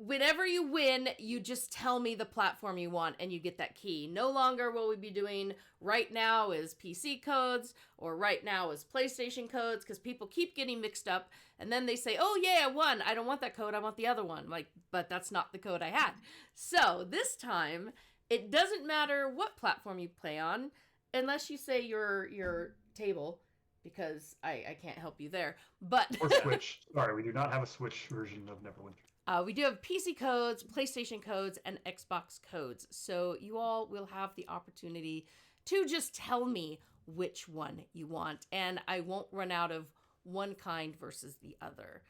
whenever you win, you just tell me the platform you want and you get that key. No longer will we be doing right now is PC codes or right now is PlayStation codes, because people keep getting mixed up and then they say, oh yeah, I won. I don't want that code. I want the other one. Like, but that's not the code I had. So this time, it doesn't matter what platform you play on, unless you say your table, because I can't help you there. But
Or Switch. Sorry, we do not have a Switch version of Neverwinter.
we do have PC codes, PlayStation codes, and Xbox codes. So you all will have the opportunity to just tell me which one you want. And I won't run out of one kind versus the other.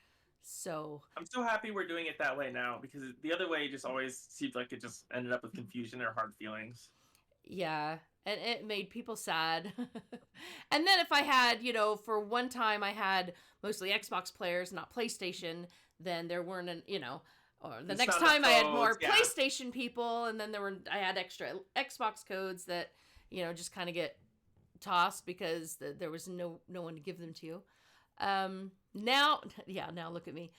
So
I'm so happy we're doing it that way now, because the other way just always seemed like it just ended up with confusion or hard feelings.
yeah, and it made people sad. And then if I had, for one time I had mostly Xbox players, not PlayStation, then there weren't or the
It's
next
not
time I had
codes,
more
yeah.
PlayStation people, and then I had extra Xbox codes that, just kind of get tossed because there was no one to give them to. Now look at me.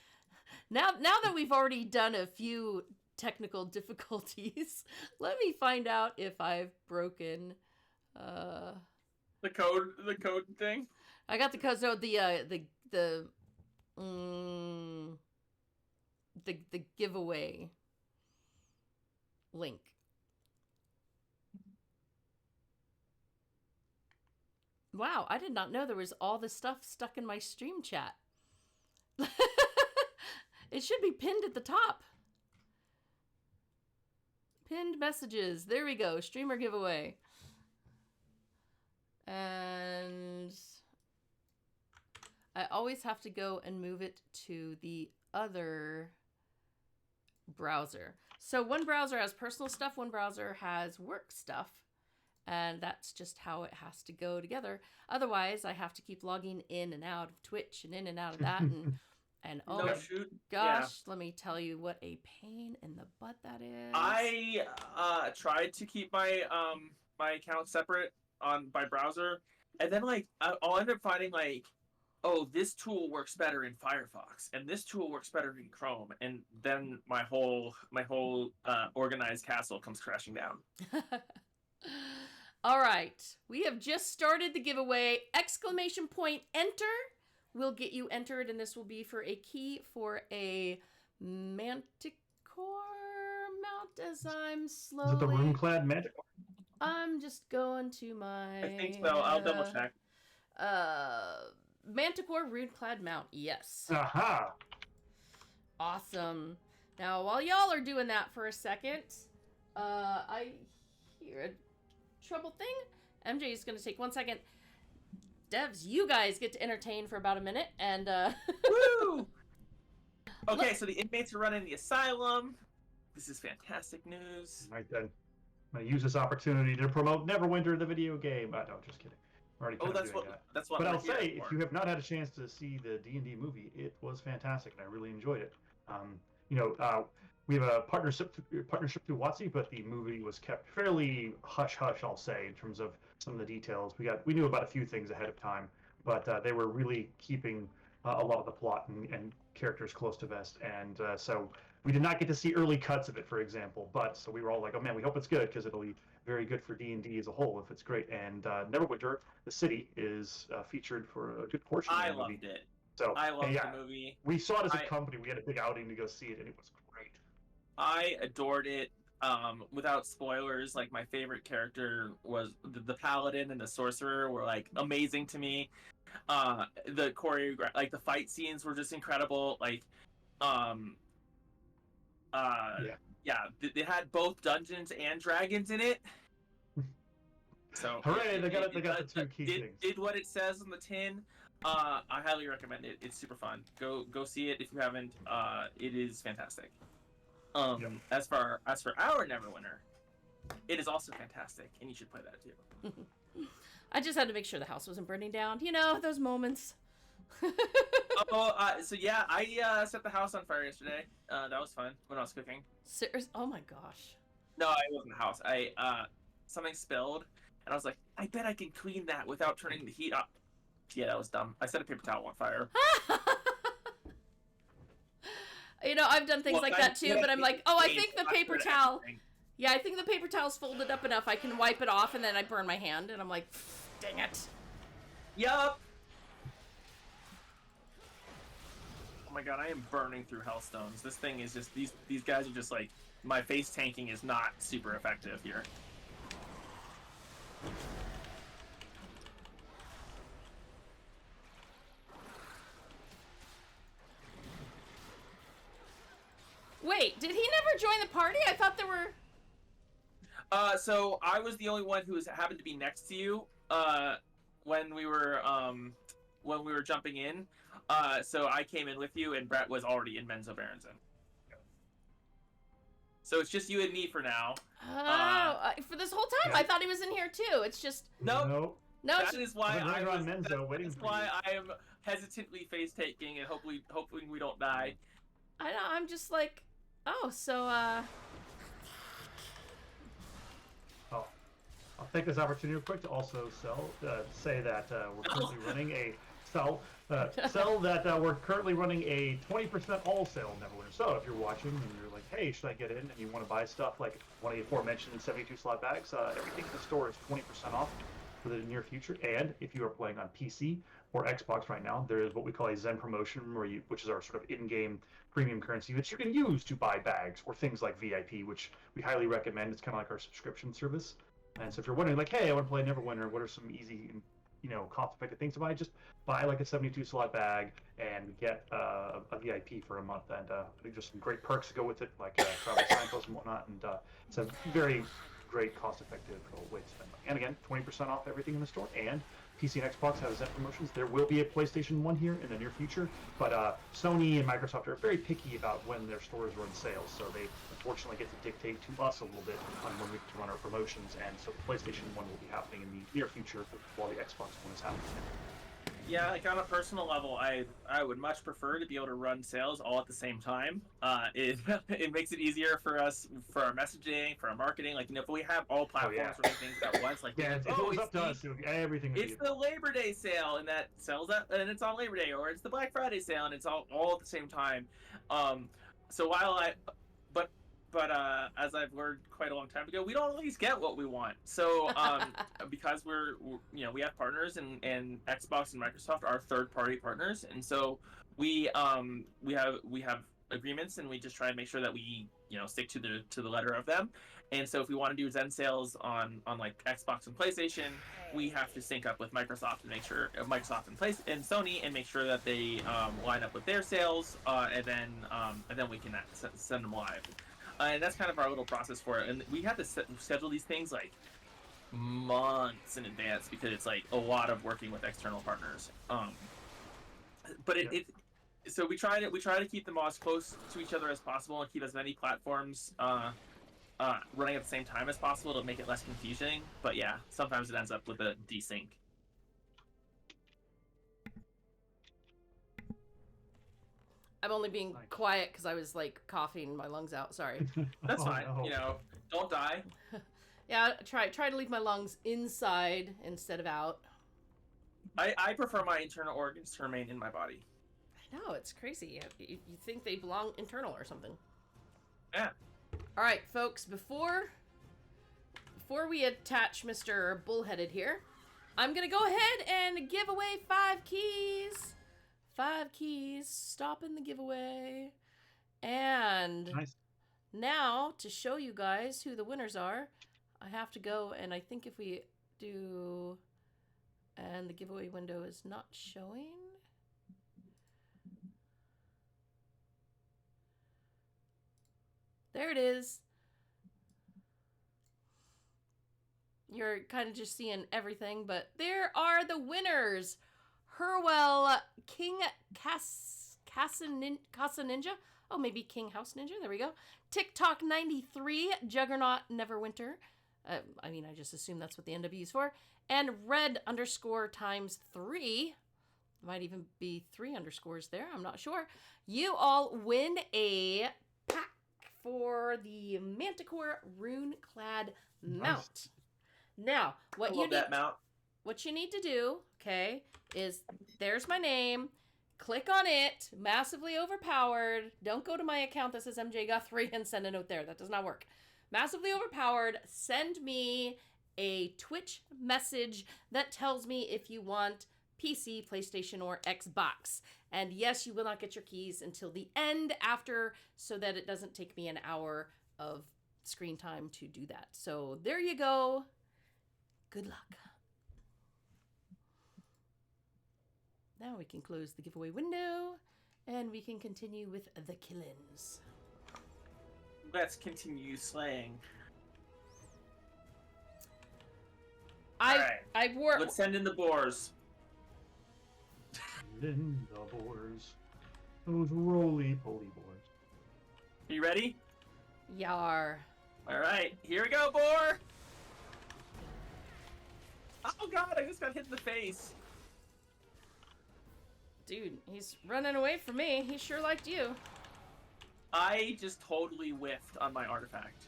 Now that we've already done a few technical difficulties, let me find out if I've broken
The code thing.
I got the code. So the giveaway link. Wow, I did not know there was all this stuff stuck in my stream chat. It should be pinned at the top. Pinned messages. There we go. Streamer giveaway. And I always have to go and move it to the other browser. So one browser has personal stuff, one browser has work stuff. And that's just how it has to go together. Otherwise, I have to keep logging in and out of Twitch and in and out of that. And oh
No
my
shoot.
gosh,
Yeah.
let me tell you what a pain in the butt that is.
I tried to keep my my account separate by browser, and then I'll end up finding oh, this tool works better in Firefox, and this tool works better in Chrome, and then my whole organized castle comes crashing down.
All right, we have just started the giveaway. Exclamation point enter will get you entered, and this will be for a key for a manticore mount as I'm slowly...
Is it the Runeclad Magic?
I'm just going to my...
I think so. I'll double check.
Manticore Runeclad mount, yes.
Aha!
Awesome. Now, while y'all are doing that for a second, I hear a trouble thing. MJ is going to take 1 second. Devs, you guys get to entertain for about a minute, and
Woo! Okay, so the inmates are running the asylum. This is fantastic news.
Right then. I'm going to use this opportunity to promote Neverwinter, the video game. No, just kidding. I'm already kind of doing that.
That's what.
But
we're
I'll say,
here
if
for.
you have not had a chance to see the D&D movie, it was fantastic, and I really enjoyed it. We have a partnership through WotC, but the movie was kept fairly hush-hush, I'll say, in terms of some of the details. We knew about a few things ahead of time, but they were really keeping a lot of the plot and characters close to vest, and so we did not get to see early cuts of it, for example. But so we were all like, "Oh man, we hope it's good because it'll be very good for D&D as a whole if it's great." And Neverwinter, the city, is featured for a good portion
I
of the movie.
loved it.
So
I loved
yeah,
the movie.
we saw it as a company. We had a big outing to go see it, and it was great.
I adored it. Without spoilers, my favorite character was the paladin and the sorcerer were amazing to me. The choreograph, the fight scenes were just incredible. They had both Dungeons and Dragons in it. So
Hooray! They got the two key things.
Did what it says on the tin. I highly recommend it. It's super fun. Go see it if you haven't. It is fantastic.
Yep.
As for our Neverwinter, it is also fantastic, and you should play that too.
I just had to make sure the house wasn't burning down. Those moments.
I set the house on fire yesterday. That was fun when I was cooking.
Oh my gosh.
No, it wasn't the house. Something spilled, and I was like, I bet I can clean that without turning the heat up. Yeah, that was dumb. I set a paper towel on fire.
know. I've done things like that too, but I'm like, oh, I think the paper towel.
Everything.
Yeah, I think the paper towel's folded up enough. I can wipe it off, and then I burn my hand, and I'm like, dang it.
Yup. Oh my god, I am burning through Hellstones. This thing is just these guys are just like my face tanking is not super effective here.
Wait, did he never join the party? I thought there were...
So I was the only one who happened to be next to you, when we were jumping in. So I came in with you, and Brett was already in Menzoberranzan. So it's just you and me for now.
Oh, for this whole time, I thought he was in here too. It's just...
Nope.
No,
That is why
I was on Menzo waiting
that's
for
why
you.
I am hesitantly face taking and hopefully we don't die.
I know, I'm just like, oh, so,
Oh, I'll take this opportunity real quick to also say that we're currently running a we're currently running a 20% all sale in Neverwinter. So if you're watching and you're like, hey, should I get in? And you want to buy stuff like one of the aforementioned 72 slot bags, everything in the store is 20% off for the near future. And if you are playing on PC or Xbox right now, there is what we call a Zen promotion, which is our sort of in-game premium currency that you can use to buy bags or things like VIP, which we highly recommend. It's kind of like our subscription service. And so if you're wondering, like, hey, I want to play Neverwinter, what are some easy, cost-effective things to buy? Just buy like a 72 slot bag and get a VIP for a month, and there's just some great perks to go with it, like travel signposts and whatnot. And it's a very great, cost-effective way to spend money. And again, 20% off everything in the store. And PC and Xbox have Zen promotions. There will be a PlayStation 1 here in the near future, but Sony and Microsoft are very picky about when their stores run sales, so they unfortunately get to dictate to us a little bit on when we can run our promotions, and so the PlayStation 1 will be happening in the near future while the Xbox One is happening.
Yeah, like on a personal level, I would much prefer to be able to run sales all at the same time. It makes it easier for us for our messaging, for our marketing. Like, if we have all platforms running things at once, like
if it was up to us, everything would be.
It's the Labor Day sale, and that sells up, and it's on Labor Day, or it's the Black Friday sale, and it's all at the same time. So while but as I've learned quite a long time ago, we don't always get what we want. So because we have partners, and Xbox and Microsoft are third-party partners, and so we have agreements, and we just try and make sure that we stick to the letter of them. And so if we want to do Zen sales on like Xbox and PlayStation, we have to sync up with Microsoft and make sure Microsoft and Sony, and make sure that they line up with their sales, and then we can send them live. And that's kind of our little process for it. And we have to schedule these things like months in advance, because it's like a lot of working with external partners. So we try to keep them all as close to each other as possible, and keep as many platforms running at the same time as possible to make it less confusing. But yeah, sometimes it ends up with a desync.
I'm only being quiet because I was like coughing my lungs out. Sorry.
That's fine.
No.
Don't die.
Yeah, try to leave my lungs inside instead of out.
I prefer my internal organs to remain in my body.
I know, it's crazy. You think they belong internal or something.
Yeah.
All right, folks, before we attach Mr. Bullheaded here, I'm going to go ahead and give away 5 keys. 5 keys, stopping the giveaway. And
Nice.
now, to show you guys who the winners are, I have to go, and I think if we do... And the giveaway window is not showing. There it is. You're kind of just seeing everything, but there are the winners. Herwell King Casa Ninja. Oh, maybe King House Ninja. There we go. TikTok 93, Juggernaut Neverwinter. I just assume that's what the NW is for. And red _3. Might even be 3 underscores there. I'm not sure. You all win a pack for the Manticore Rune-clad mount.
Nice.
Now, what you
that mount.
What you need to do, okay, is there's my name. click on it. Massively overpowered. Don't go to my account that says MJ Guthrie and send a note there. That does not work. Massively overpowered. Send me a Twitch message that tells me if you want PC, PlayStation, or Xbox. And yes, you will not get your keys until the end after, so that it doesn't take me an hour of screen time to do that. So there you go. Good luck. Now we can close the giveaway window and we can continue with the killings.
Let's continue slaying.
I wore.
Let's send in the boars.
In the boars. Those roly-poly boars.
Are you ready?
Yar.
Alright, here we go, boar! Oh god, I just got hit in the face.
Dude, he's running away from me. He sure liked you.
I just totally whiffed on my artifact.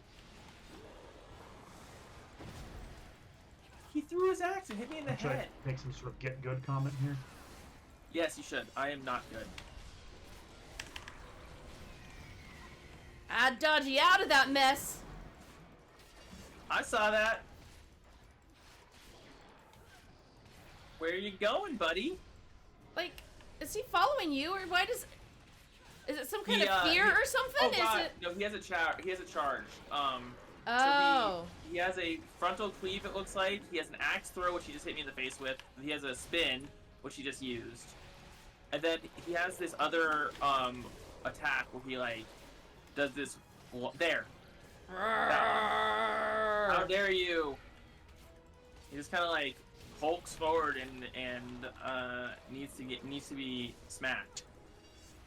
He threw his axe and hit me in the
Should I
head.
make some sort of get good comment here?
Yes, you should. I am not good.
I'd dodge you out of that mess.
I saw that. Where are you going, buddy?
Like, is he following you, or why does? Is it some kind
He,
of fear or something?
Oh
Is
god,
it?
no, he has a charge.
Oh.
So he has a frontal cleave, it looks like. He has an axe throw, which he just hit me in the face with. He has a spin, which he just used. And then he has this other attack where he like does this. There. How dare you? He just kind of like hulks forward and needs to be smacked.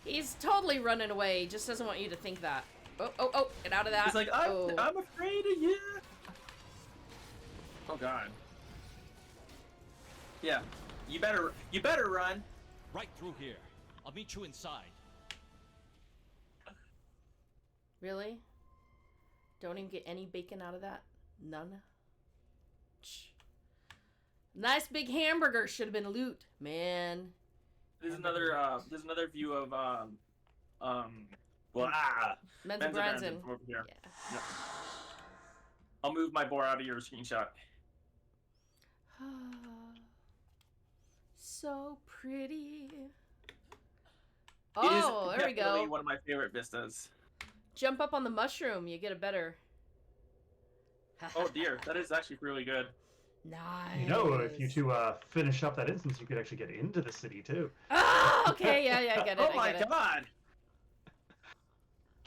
He's totally running away. He just doesn't want you to think that. Oh, get out of that.
He's like,
Oh.
I'm afraid of you. Oh god. Yeah. You better run.
Right through here. I'll meet you inside.
Really? Don't even get any bacon out of that? None? Shh. Nice big hamburger should have been loot, man.
There's another view of
Menzoberranzan.
from over here.
Yeah.
Yeah. I'll move my boar out of your screenshot.
So pretty.
It is
Oh, there we
definitely
go.
one of my favorite vistas.
Jump up on the mushroom, you get a better.
Oh dear, that is actually really good.
Nice.
You know, if you two finish up that instance, you could actually get into the city too.
Oh, okay, yeah, I get it.
Oh
I
my
get it.
god!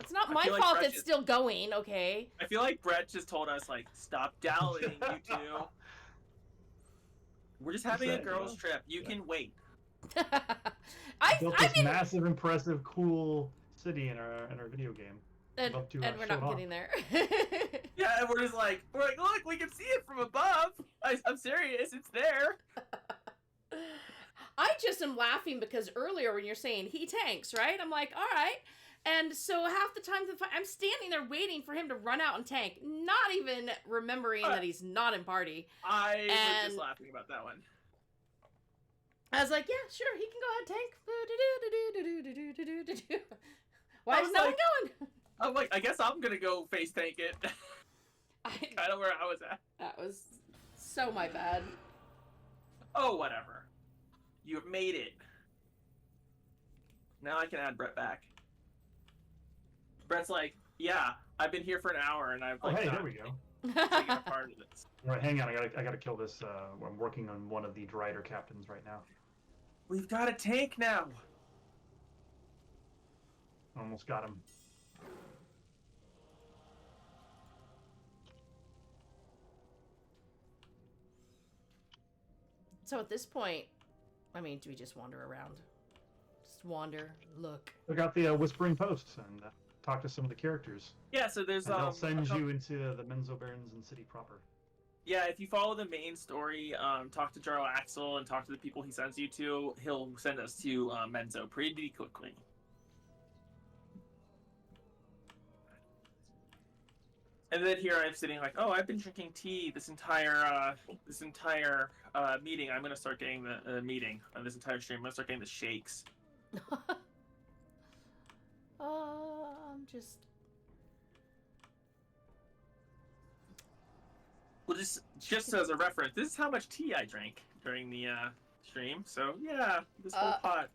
It's not
I
my
feel like
fault
Brett
it's
just-
still going, okay?
I feel like Brett just told us like, stop dallying, you two. We're just having a
Exactly.
girls' trip. You can wait.
Built
I
this
mean,
massive, impressive, cool city in our video game.
and,
love to,
and we're
show
not
it off.
getting there.
Yeah, and we're like, look, we can see it from above. I'm serious, it's there.
I just am laughing because earlier when you're saying he tanks, right? I'm like, all right. And so half the time I'm standing there waiting for him to run out and tank, not even remembering that he's not in party.
I was
And-
just laughing about that one.
I was like, yeah, sure, he can go ahead and tank. Why
I
is
was
no one
like-
going?
I'm like, I guess I'm gonna go face tank it. Kind of where I was at.
That was so my bad.
Oh, whatever. You've made it. Now I can add Brett back. Brett's like, yeah, I've been here for an hour and I've
Oh,
like
hey, there
not
we go.
taken a part of this.
All right, hang on. I gotta kill this. I'm working on one of the Drider captains right now.
We've got a tank now.
Almost got him.
So at this point, I mean, do we just wander around? Just wander, look.
Check out the Whispering Posts and talk to some of the characters.
Yeah, so there's
And they'll
a
send
couple-
you into the Menzoberranzan city proper.
Yeah, if you follow the main story, talk to Jarl Axel and talk to the people he sends you to, he'll send us to Menzo pretty quickly. And then here I'm sitting like, oh, I've been drinking tea this entire meeting. I'm gonna start getting the meeting this entire stream. I'm gonna start getting the shakes.
I'm just.
Well, just as a reference, this is how much tea I drank during the stream. So yeah, this whole pot.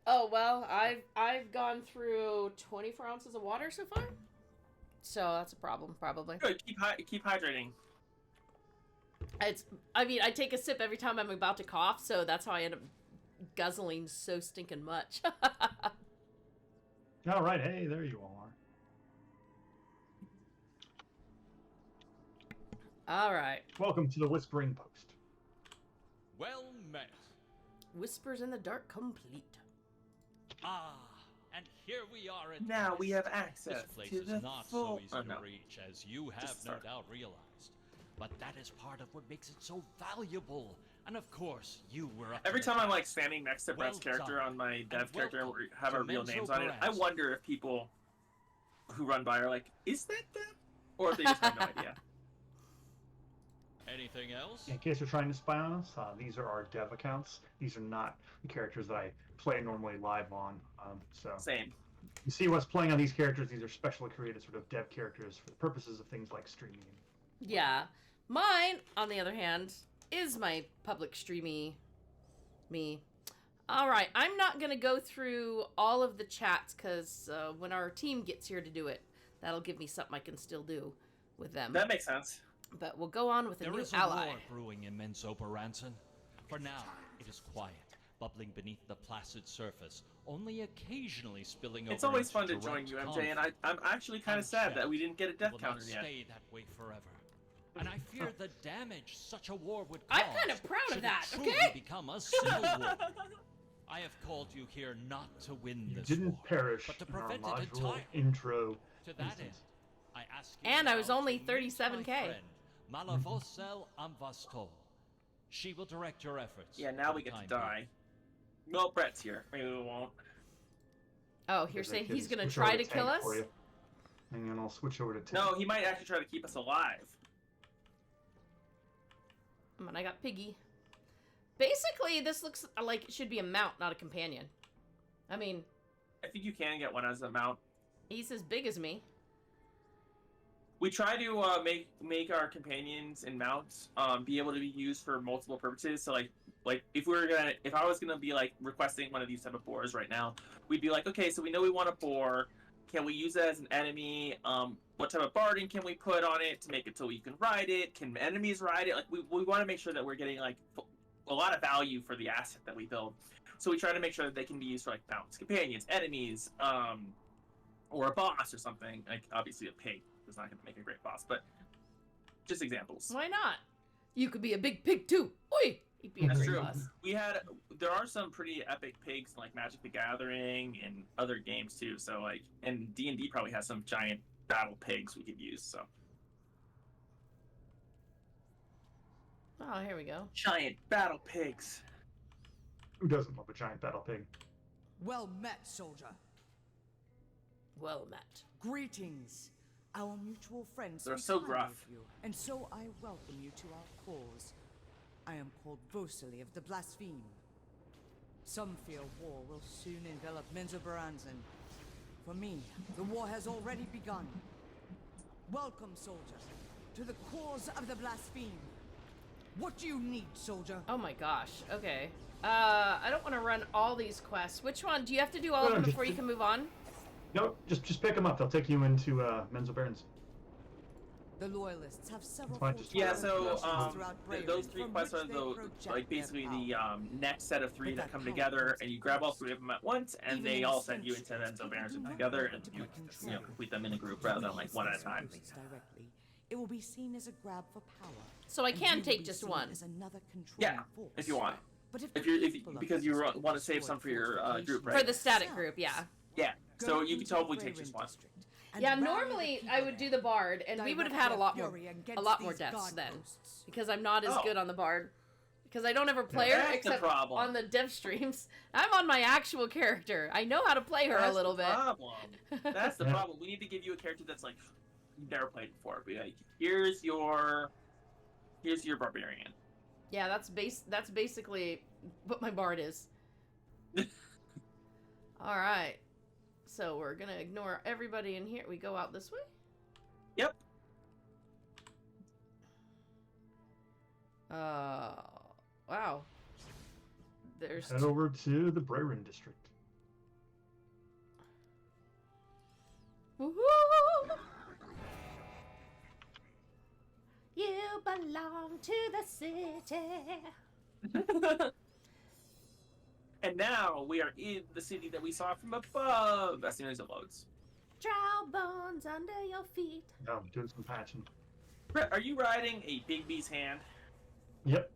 Oh well, I've gone through 24 ounces of water so far, so that's a problem probably.
Good. Keep hydrating.
I mean, I take a sip every time I'm about to cough, so that's how I end up guzzling so stinking much.
All right, hey, there you all are.
All right.
Welcome to the Whispering Post.
Well met.
Whispers in the Dark complete.
Ah, and here we are at
Now
last.
we have access
This place
to
is
the
not
full...
so easy
Oh,
to
no.
reach, as you have
Just
no
start.
doubt realized. But that is part of what makes it so valuable. And of course, you were up
Every
to the
time I'm like
task.
standing next to
Well
Brett's character
done.
on my dev
And
character and
welcome
we have
to
our real names on it, I
Menzoberranzan.
wonder if people who run by are like, is that them? Or if they just have no idea.
Anything else?
In case you're trying to spy on us, these are our dev accounts. These are not the characters that I play normally live on. So
Same.
you see what's playing on these characters. These are specially created sort of dev characters for the purposes of things like streaming.
Yeah. Mine, on the other hand, is my public streamy me. All right, I'm not going to go through all of the chats because when our team gets here to do it, that'll give me something I can still do with them.
That makes sense.
But we'll go on with a
There
new
is a
ally.
war brewing in Menzoberranzan. For now, it is quiet, bubbling beneath the placid surface, only occasionally spilling over.
It's always
into
fun to
direct
join you, MJ,
conflict.
and I'm actually kind of
I'm
sad
sure
that we didn't get a
It
death
will
counter
not
yet.
stay that way forever. And I fear the damage such a war would cause.
I'm kind of proud of
should
that,
it truly
okay?
become a civil war. I have called you here not to win
You
this
didn't
war,
perish
but to
in our
prevent it
module
entirely.
intro
To that end,
instance.
I ask you
And I was
now
only
to meet my
37K.
friend, Malavosel Amvastol. She will direct your efforts.
Yeah, now
for
we
the
get to
time
die. Well, Brett's here. Maybe we won't.
Oh, you're
Because I
saying
can
he's going to
switch over
try to kill
tank
us?
for you. And then I'll switch over to tank.
No, he might actually try to keep us alive.
Come on, I got Piggy. Basically, this looks like it should be a mount, not a companion. I mean,
I think you can get one as a mount.
he's as big as me.
We try to make our companions and mounts be able to be used for multiple purposes. So like if I was gonna be like requesting one of these type of boars right now, we'd be like, okay, so we know we want a boar. Can we use it as an enemy? What type of barding can we put on it to make it so you can ride it? Can enemies ride it? Like we want to make sure that we're getting like a lot of value for the asset that we build. So we try to make sure that they can be used for like mounts, companions, enemies, or a boss or something. Like obviously a pig is not going to make a great boss, but just examples.
Why not? You could be a big pig too. Oi! He'd be a
That's
great
true.
boss.
There are some pretty epic pigs in, like Magic the Gathering and other games too. So like, and D&D probably has some giant battle pigs we could use. So
Oh, here we go.
giant battle pigs.
Who doesn't love a giant battle pig?
Well met, soldier.
Well met.
Greetings. Our mutual friends
They're
speak
so
highly
gruff.
of you, and so I welcome you to our cause. I am called Vosely of the Blaspheme. Some fear war will soon envelop Menzoberranzan. For me, the war has already begun. Welcome, soldier, to the cause of the Blaspheme. What do you need, soldier?
Oh my gosh. Okay. I don't want to run all these quests. Which one? Do you have to do all of
No,
them
just-
before you can move on?
No, just pick them up. They'll take you into Menzoberranzan.
The Loyalists have several
fine, just-
Yeah,
fortified
so
locations throughout
those
Brayden
three
from
quests
which
are
they
the
project
like
their
basically
power.
the next set of three
But
that
that
come
power
together,
comes
and you grab all three of them at once, and
Even
they
in
all send you into
centuries, people do
Menzoberranzan
not
together,
want
and
to be
you
controlled.
complete them in a group rather than like one at a time.
Directly, it will be seen as a grab for power.
So I
and
can
you will
take
be
just
seen
one.
as another controlling
Yeah,
force.
if you want.
But
If because you
want
want to save some for your group, right?
For the static group, yeah.
Yeah, so you can totally take just one.
Yeah, normally I would do the bard, and we would have had a lot more deaths then, because I'm not as
Oh.
good on the bard, because I don't ever play her
That's the
except
problem.
on the dev streams. I'm on my actual character. I know how to play her a little bit.
That's the
Yeah.
problem. We need to give you a character that's like you've never played before. Be like, here's your barbarian.
Yeah, that's basically what my bard is. All right. So we're gonna ignore everybody in here. We go out this way.
Yep.
Wow. There's.
Head over to the Brayrin district.
Woo-hoo! You belong to the city.
And now we are in the city that we saw from above as soon as it loads.
Drow bones under your feet.
I'm doing some patching.
Brett, are you riding a Big B's hand?
Yep.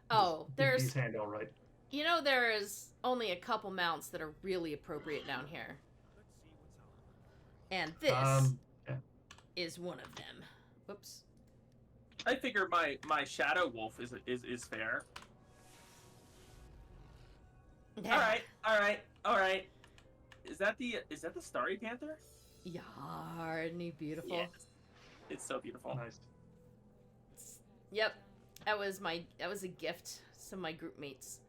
Oh, there's.
His hand all right.
You know, there is only a couple mounts that are really appropriate down here. And this
Yeah.
is one of them. Whoops.
I figure my Shadow Wolf is fair. All right. Is that the Starry Panther?
Yar, isn't he beautiful?
Yes. It's so beautiful.
Nice.
Yep. That was a gift to my group mates.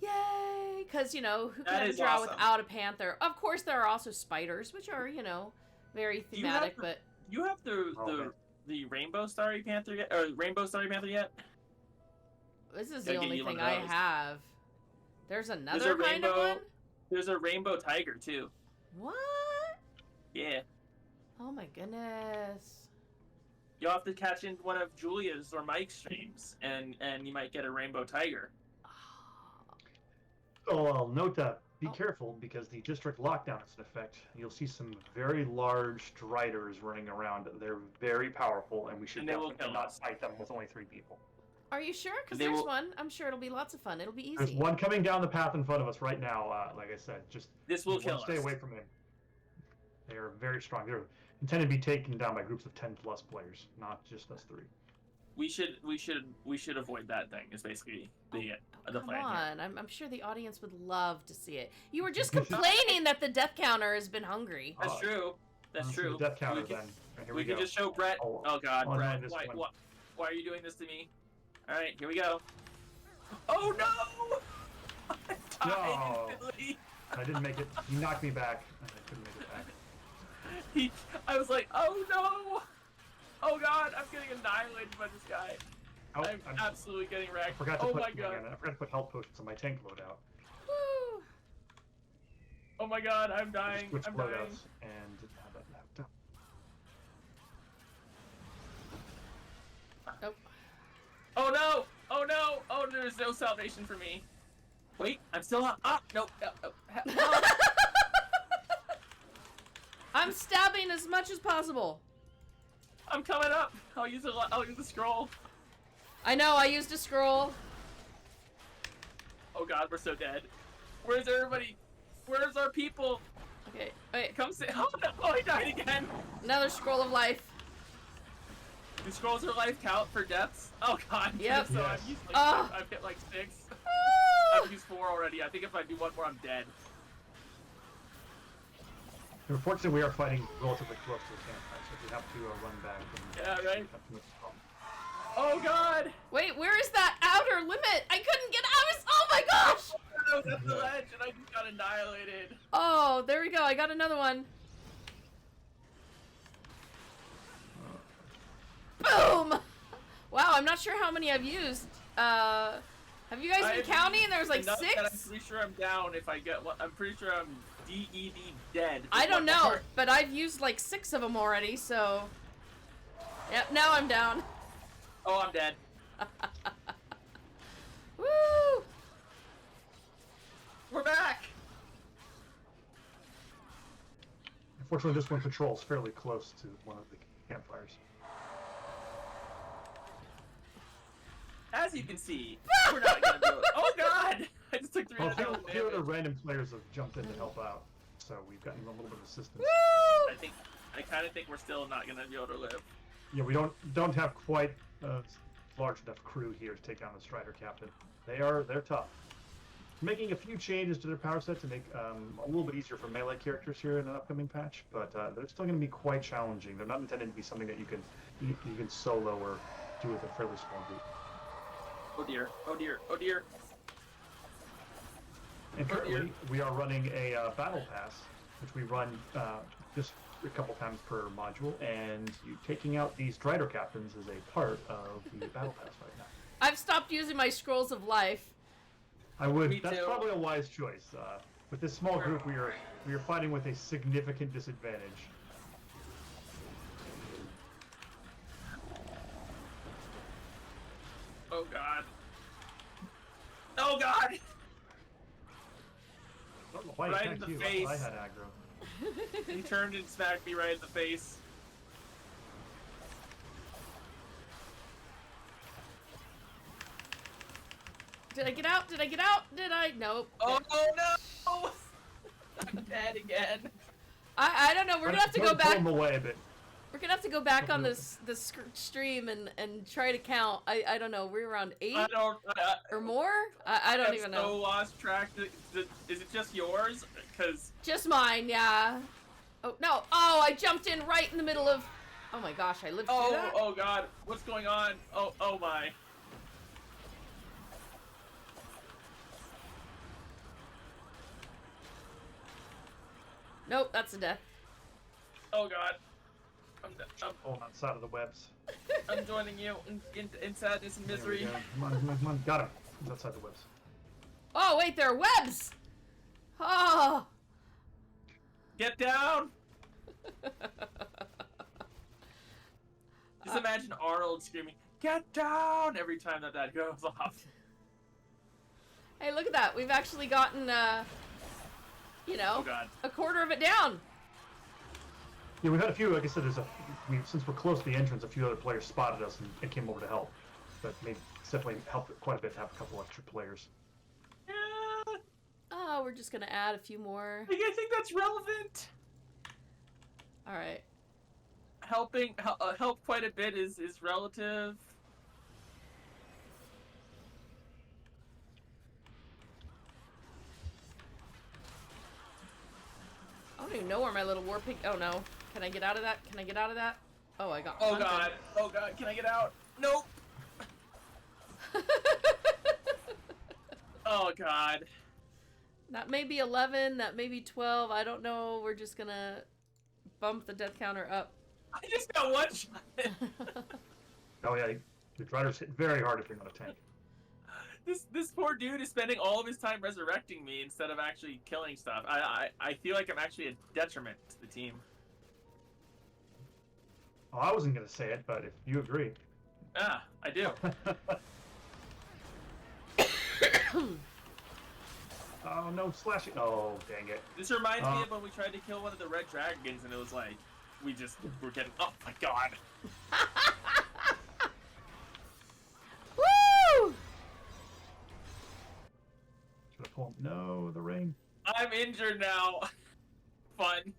Yay! Because, who
That
can
is
draw
awesome.
without a panther? Of course, there are also spiders, which are, very
Do you have
thematic,
the-
but
You have the Rainbow Starry Panther yet? Or Rainbow Starry Panther yet?
this is
Gotta
the
get
only
you one
thing
of
I
those.
have. There's
There's
another
a
kind of
rainbow.
one?
There's a Rainbow Tiger too.
What?
Yeah.
Oh my goodness.
You'll have to catch in one of Julia's or Mike's streams, and you might get a Rainbow Tiger.
Oh, I'll note that. Be
Oh.
careful because the district lockdown is in effect. You'll see some very large striders running around. They're very powerful, and we should
And they will
definitely
kill
not
us.
fight them with only 3 people.
Are you sure? Because
They
there's
will-
one. I'm sure it'll be lots of fun. It'll be
There's
easy.
one coming down the path in front of us right now. Like I said, just
This will
you wanna
kill
stay
us.
away from him. They are very strong. They're intended to be taken down by groups of 10 plus players, not just us 3.
We should avoid that thing. Is basically the
Come
plan here.
on. I'm sure the audience would love to see it. You were just complaining that the death counter has been hungry.
That's true. That's
Let's see
true.
The death counter
we can,
then. Right, here
we
we
can
go.
just show Brett.
Oh,
Oh God,
oh, no,
Brett,
this
why
one.
are you doing this to me? All right, here we go. Oh no! I died
No.
instantly.
I didn't make it. He knocked me back, and I couldn't make it back.
I was like, oh no! Oh God, I'm getting annihilated by this guy.
Oh,
I'm absolutely getting
I
wrecked.
forgot to
Oh
put.
my God.
I forgot to put health potions on my tank loadout.
Woo.
Oh my God, I'm
I
dying.
just switched
I'm dying.
loadouts and didn't have that left up.
Nope.
Oh no! Oh no! Oh, there's no salvation for me. Wait, I'm still up. Ah, no. Help.
I'm stabbing as much as possible.
I'm coming up. I'll use the scroll.
I know, I used a scroll.
Oh God, we're so dead. Where's everybody? Where's our people?
Okay, wait.
Come say. Oh no! Oh, he died again.
Another scroll of life.
Do scrolls of life count for deaths? Oh God.
Yep.
So
Yes.
I've used
Oh.
I've hit like 6.
Woo.
I've used 4 already. I think if I do one more, I'm dead.
Unfortunately, we are fighting relatively close to the campfire, so we have to run back. And
Yeah, right.
have to move on.
Oh God.
Wait, where is that outer limit? I couldn't get out of. Oh my gosh!
I was at the ledge and I just got annihilated.
Oh, there we go. I got another one. Boom! Wow, I'm not sure how many I've used. Have you guys been
I've
counting? There's like
Enough that I'm
6?
pretty sure I'm down if I get one. I'm pretty sure I'm DED dead.
I don't
One
know,
more.
but I've used like 6 of them already, so. Yep, now I'm down.
Oh, I'm dead.
Woo!
We're back.
Unfortunately, this one patrols fairly close to one of the campfires.
As you can see, we're not gonna do it. Oh God! I just took
Well,
300
a few other
damage.
random players have jumped in to help out, so we've gotten a little bit of assistance.
Woo!
I kind of think we're still not gonna be able to live.
Yeah, we don't have quite a large enough crew here to take down the Strider Captain. They're tough. Making a few changes to their power set to make a little bit easier for melee characters here in an upcoming patch, but they're still going to be quite challenging. They're not intended to be something that you can solo or do with a fairly small group.
Oh dear! Oh dear! Oh dear!
And currently, we are running a battle pass, which we run just a couple times per module, and you taking out these Drider captains is a part of the battle pass right now.
I've stopped using my scrolls of life.
I would.
Me
That's
too.
probably a wise choice. With this small group, we are fighting with a significant disadvantage.
Oh god. Oh god!
I don't know why
Right
you
in the
you.
face.
I had aggro.
He turned and smacked me right in the face.
Did I get out? Did I get out? Did I? Nope.
Oh no! I'm dead again.
I don't know. We're gonna have to go
Pull
back.
them away a bit.
We're gonna have to go back on this stream and try to count. I don't know. We're around 8
I don't.
or more. I don't even
so
know.
lost track. Is it just yours? Because
Just mine, yeah. Oh no! Oh, I jumped in right in the middle of. Oh my gosh! I lived through that.
oh god, what's going on? Oh my.
Nope, that's a death.
Oh god.
Pulling on the side of the webs.
I'm joining you in sadness and
There we
misery.
go. Come on. Got him. He's outside the webs.
Oh wait, there are webs. Oh.
Get down! Just imagine Arnold screaming, "Get down!" every time that goes off.
Hey, look at that. We've actually gotten, you know,
Oh god.
a quarter of it down.
Yeah, we've had a few. Like I said, since we're close to the entrance, a few other players spotted us and came over to help. But it's definitely helped quite a bit to have a couple extra players.
Yeah,
Oh, we're just gonna add a few more.
I think that's relevant.
All right.
Help quite a bit is relative.
I don't even know where my little war pig. Oh no. Can I get out of that? Can I get out of that? Oh, I got.
Oh
hunted.
god. Oh god. Can I get out? Nope. Oh god.
That may be 11. That may be 12. I don't know. We're just gonna bump the death counter up.
I just got one shot.
Oh yeah, the Driders hit very hard if you're not a tank.
This poor dude is spending all of his time resurrecting me instead of actually killing stuff. I feel like I'm actually a detriment to the team.
Oh, I wasn't gonna say it, but if you agree.
Ah, I do.
Oh no, slashing! Oh dang it!
This reminds me of when we tried to kill one of the red dragons and it was like, we're getting, oh my god.
Woo!
Should I pull? No, the rain.
I'm injured now. Fun.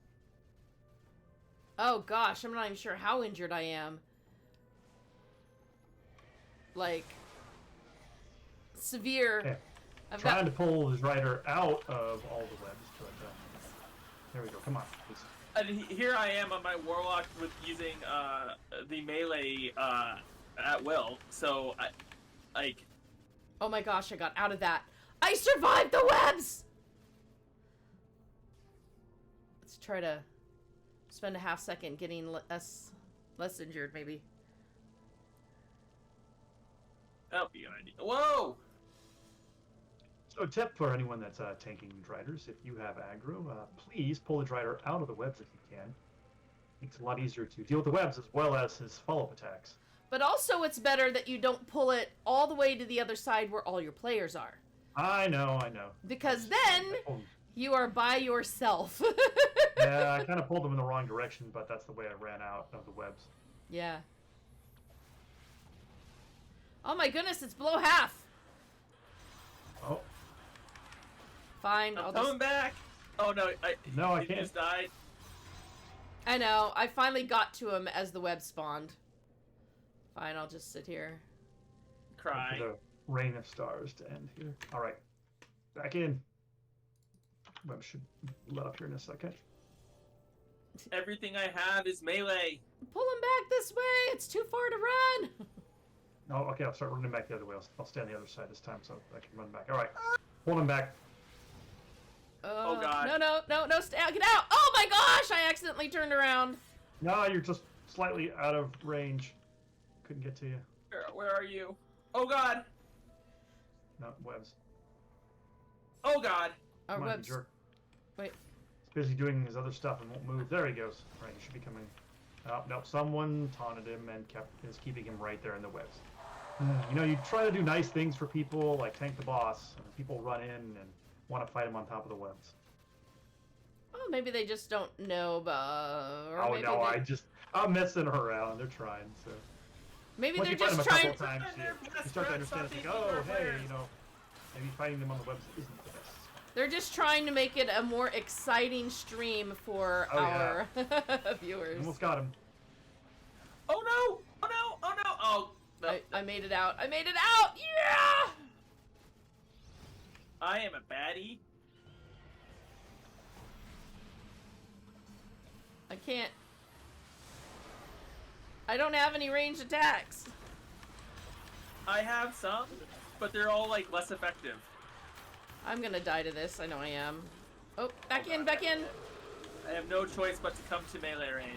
Oh gosh, I'm not even sure how injured I am. Like severe.
Yeah.
I've
Trying
got.
to pull his rider out of all the webs, but there we go. Come on, please.
And here I am on my warlock with using the melee at will. So
Oh my gosh, I got out of that. I survived the webs. Let's try to spend a half second getting less injured, maybe.
that'll be an idea. Whoa!
So, tip for anyone that's tanking Driders: if you have aggro, please pull the Drider out of the webs if you can. Makes it a lot easier to deal with the webs as well as his follow-up attacks.
But also, it's better that you don't pull it all the way to the other side where all your players are.
I know.
Because then you are by yourself.
Yeah, I kind of pulled them in the wrong direction, but that's the way I ran out of the webs.
Yeah. Oh my goodness, it's below half.
Oh,
Fine,
I'm
I'll
coming
just...
back. Oh no,
no, I
he
can't.
just died.
I know, I finally got to him as the web spawned. Fine, I'll just sit here.
Cry.
For the rain of stars to end here. All right, back in. Web should let up here in a second.
Everything I have is melee.
Pull him back this way, it's too far to run.
Oh, okay, I'll start running back the other way. I'll stay on the other side this time so I can run back. All right, hold him back.
No, stay out, get out! Oh my gosh, I accidentally turned around.
No, you're just slightly out of range. Couldn't get to you.
Where are you? Oh god!
No, webs.
Oh god!
Our
Come on, you
webs.
jerk.
Wait.
He's busy doing his other stuff and won't move. There he goes. Right, he should be coming. Oh, no, someone taunted him and is keeping him right there in the webs. You know, you try to do nice things for people, like tank the boss, and people run in and want to fight him on top of the webs.
Oh, maybe they just don't know about. Or
Oh
maybe
no,
they,
I'm messing around. They're trying, so.
maybe
Once
they're
you fight
just
them a
trying.
couple times, you start to understand. It's like, oh, hey, you know, maybe fighting them on the webs isn't the best.
They're just trying to make it a more exciting stream for
Oh,
our viewers.
Almost got him.
Oh no! Oh no! Oh no! Oh! No.
I made it out. I made it out! Yeah!
I am a baddie.
I can't. I don't have any ranged attacks.
I have some, but they're all like less effective.
I'm gonna die to this. I know I am. Oh, back in, back in.
I have no choice but to come to melee range.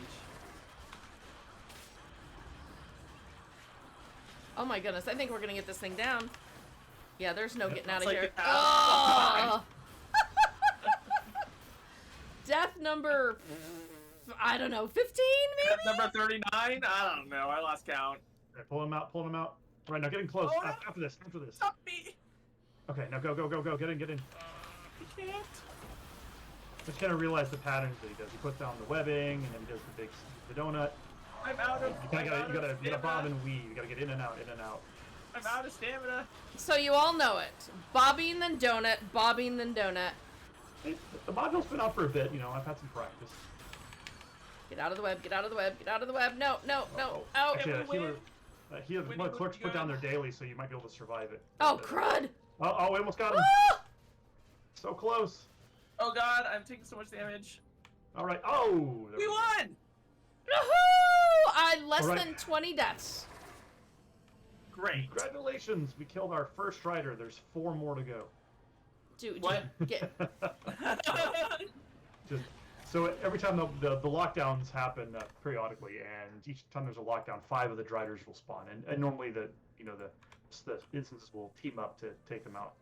Oh my goodness, I think we're gonna get this thing down. Yeah, there's no getting out of
It's like
here.
a-
Oh! Death number, I don't know, 15 maybe?
Number 39? I don't know. I lost count.
Okay, pull him out, pulling him out. Right, now getting close.
Oh, no.
After this, after this.
Stop me!
Okay, now go, go, go, go. Get in, get in.
I can't.
Just kind of realize the patterns that he does. He puts down the webbing, and then he does the donut.
I'm out of.
You gotta bob and weave. You gotta get in and out, in and out.
I'm out of stamina.
So you all know it. Bobbing then donut, bobbing then donut.
The module's been out for a bit, you know. I've had some practice.
Get out of the web, get out of the web, get out of the web. No, no, no,
Oh,
out.
actually,
Can we win?
one of the
Winnie,
clerks
what
put
you
down
got?
their daily, so you might be able to survive it.
Oh, crud.
Oh, we almost got him.
Ah!
So close.
Oh god, I'm taking so much damage.
All right. Oh. there
We
go.
won!
Woohoo! I less
All right.
than 20 deaths.
Great.
Congratulations. We killed our first rider. There's 4 more to go.
Dude,
What?
Get,
Just so every time the lockdowns happen periodically, and each time there's a lockdown, 5 of the driders will spawn, and normally the instances will team up to take them out.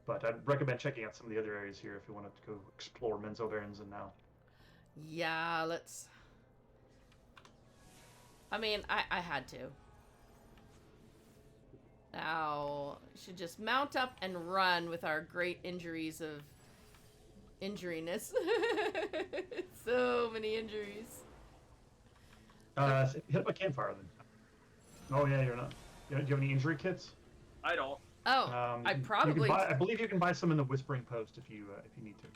But I'd recommend checking out some of the other areas here if you want to go explore Menzoberranzan now.
yeah, let's. I mean, I had to. Now, should just mount up and run with our great injuries of injuriness. So many injuries.
Hit up a campfire then. Oh yeah, you're not. Do you have any injury kits?
I don't.
Oh, I
you can
probably.
I believe you can buy some in the Whispering Post if you need to.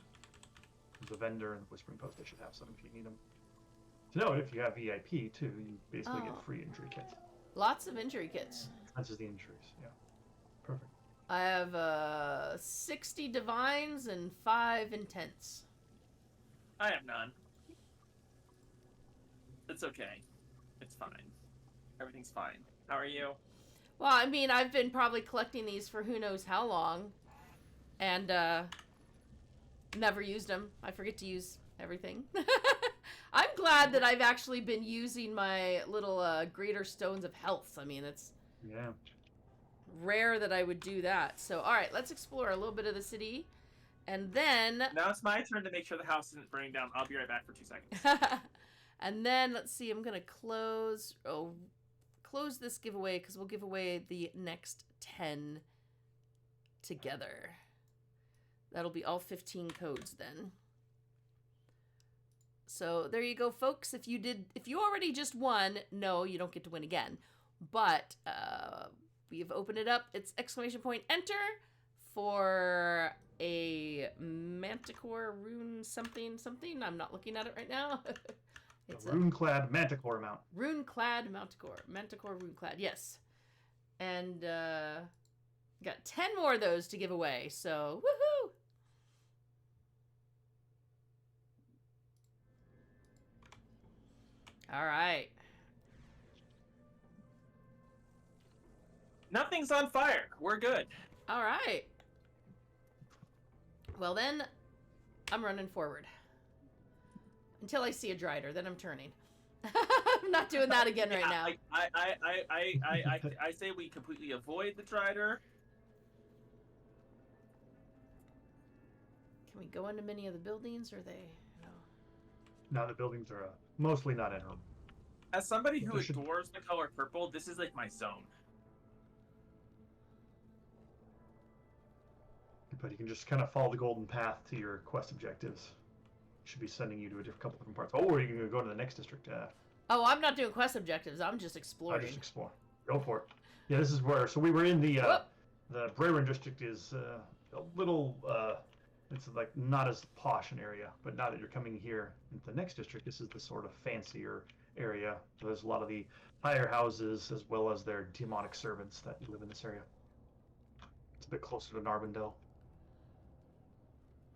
There's a vendor in the Whispering Post. They should have some if you need them. To note, if you have VIP too, you basically
Oh.
get free injury kits.
Lots of injury kits.
That's just the injuries. Yeah, perfect.
I have 60 divines and 5 intents.
I have none. It's okay. It's fine. Everything's fine. How are you?
Well, I mean, I've been probably collecting these for who knows how long, and never used them. I forget to use everything. I'm glad that I've actually been using my little greater stones of health. I mean, it's
Yeah.
rare that I would do that. So, all right, let's explore a little bit of the city, and then
Now it's my turn to make sure the house isn't burning down. I'll be right back for 2 seconds.
and then let's see. I'm gonna close this giveaway because we'll give away the next 10 together. That'll be all 15 codes then. So there you go, folks. If you already just won, no, you don't get to win again. But we've opened it up. It's ! Enter for a Manticore rune something. I'm not looking at it right now. It's
The rune-clad manticore mount.
Rune-clad Manticore rune-clad, yes. And got 10 more of those to give away, so woohoo! All right.
Nothing's on fire. We're good.
All right. Well then, I'm running forward. Until I see a Drider, then I'm turning. I'm not doing that again right now.
I say we completely avoid the Drider.
Can we go into many of the buildings, or they? No.
Now the buildings are mostly not entered.
As somebody who
There should-
adores the color purple, this is like my zone.
But you can just kind of follow the golden path to your quest objectives. Should be sending you to couple different parts. Oh, or you can go to the next district.
Oh, I'm not doing quest objectives. I'm just
I
exploring.
just explore. Go for it. Yeah, this is where. So we were in the
Whoop.
Brewen district is a little. It's like not as posh an area, but now that you're coming here into the next district, this is the sort of fancier area. So there's a lot of the higher houses as well as their demonic servants that live in this area. It's a bit closer to Narvandale.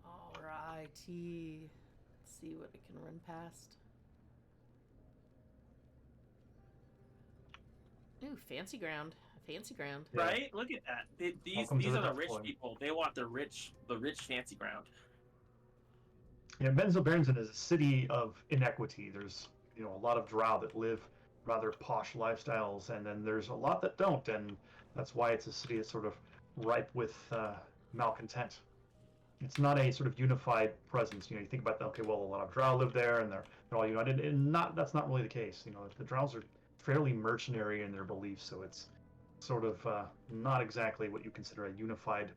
Alrighty. Let's see what it can run past. Ooh, fancy ground. Fancy ground.
Yeah.
Right? Look at that. These
Welcome to
are
the
the rich
Deploy.
people. They want the rich fancy ground.
Yeah, Menzoberranzan is a city of inequity. There's a lot of drow that live rather posh lifestyles, and then there's a lot that don't, and that's why it's a city that's sort of ripe with malcontent. It's not a sort of unified presence. You think about, okay, well, a lot of drow live there, and they're all united, and that's not really the case. The drows are fairly mercenary in their beliefs, so it's sort of not exactly what you consider a unified,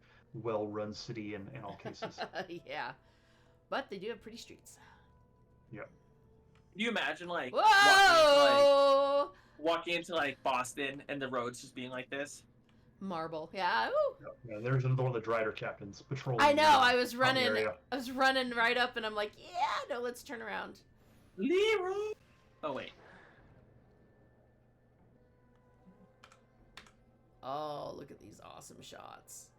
well-run city in all cases.
Yeah. But they do have pretty streets.
Yep.
Can you imagine like
Whoa!
walking into like Boston and the roads just being like this?
Marble. Yeah. Ooh.
Yeah, there's one of the Drider captains patrolling.
I know.
the,
I was
common
running.
area.
I was running right up, and I'm like, yeah, no, let's turn around.
Leroy. Oh wait.
Oh, look at these awesome shots.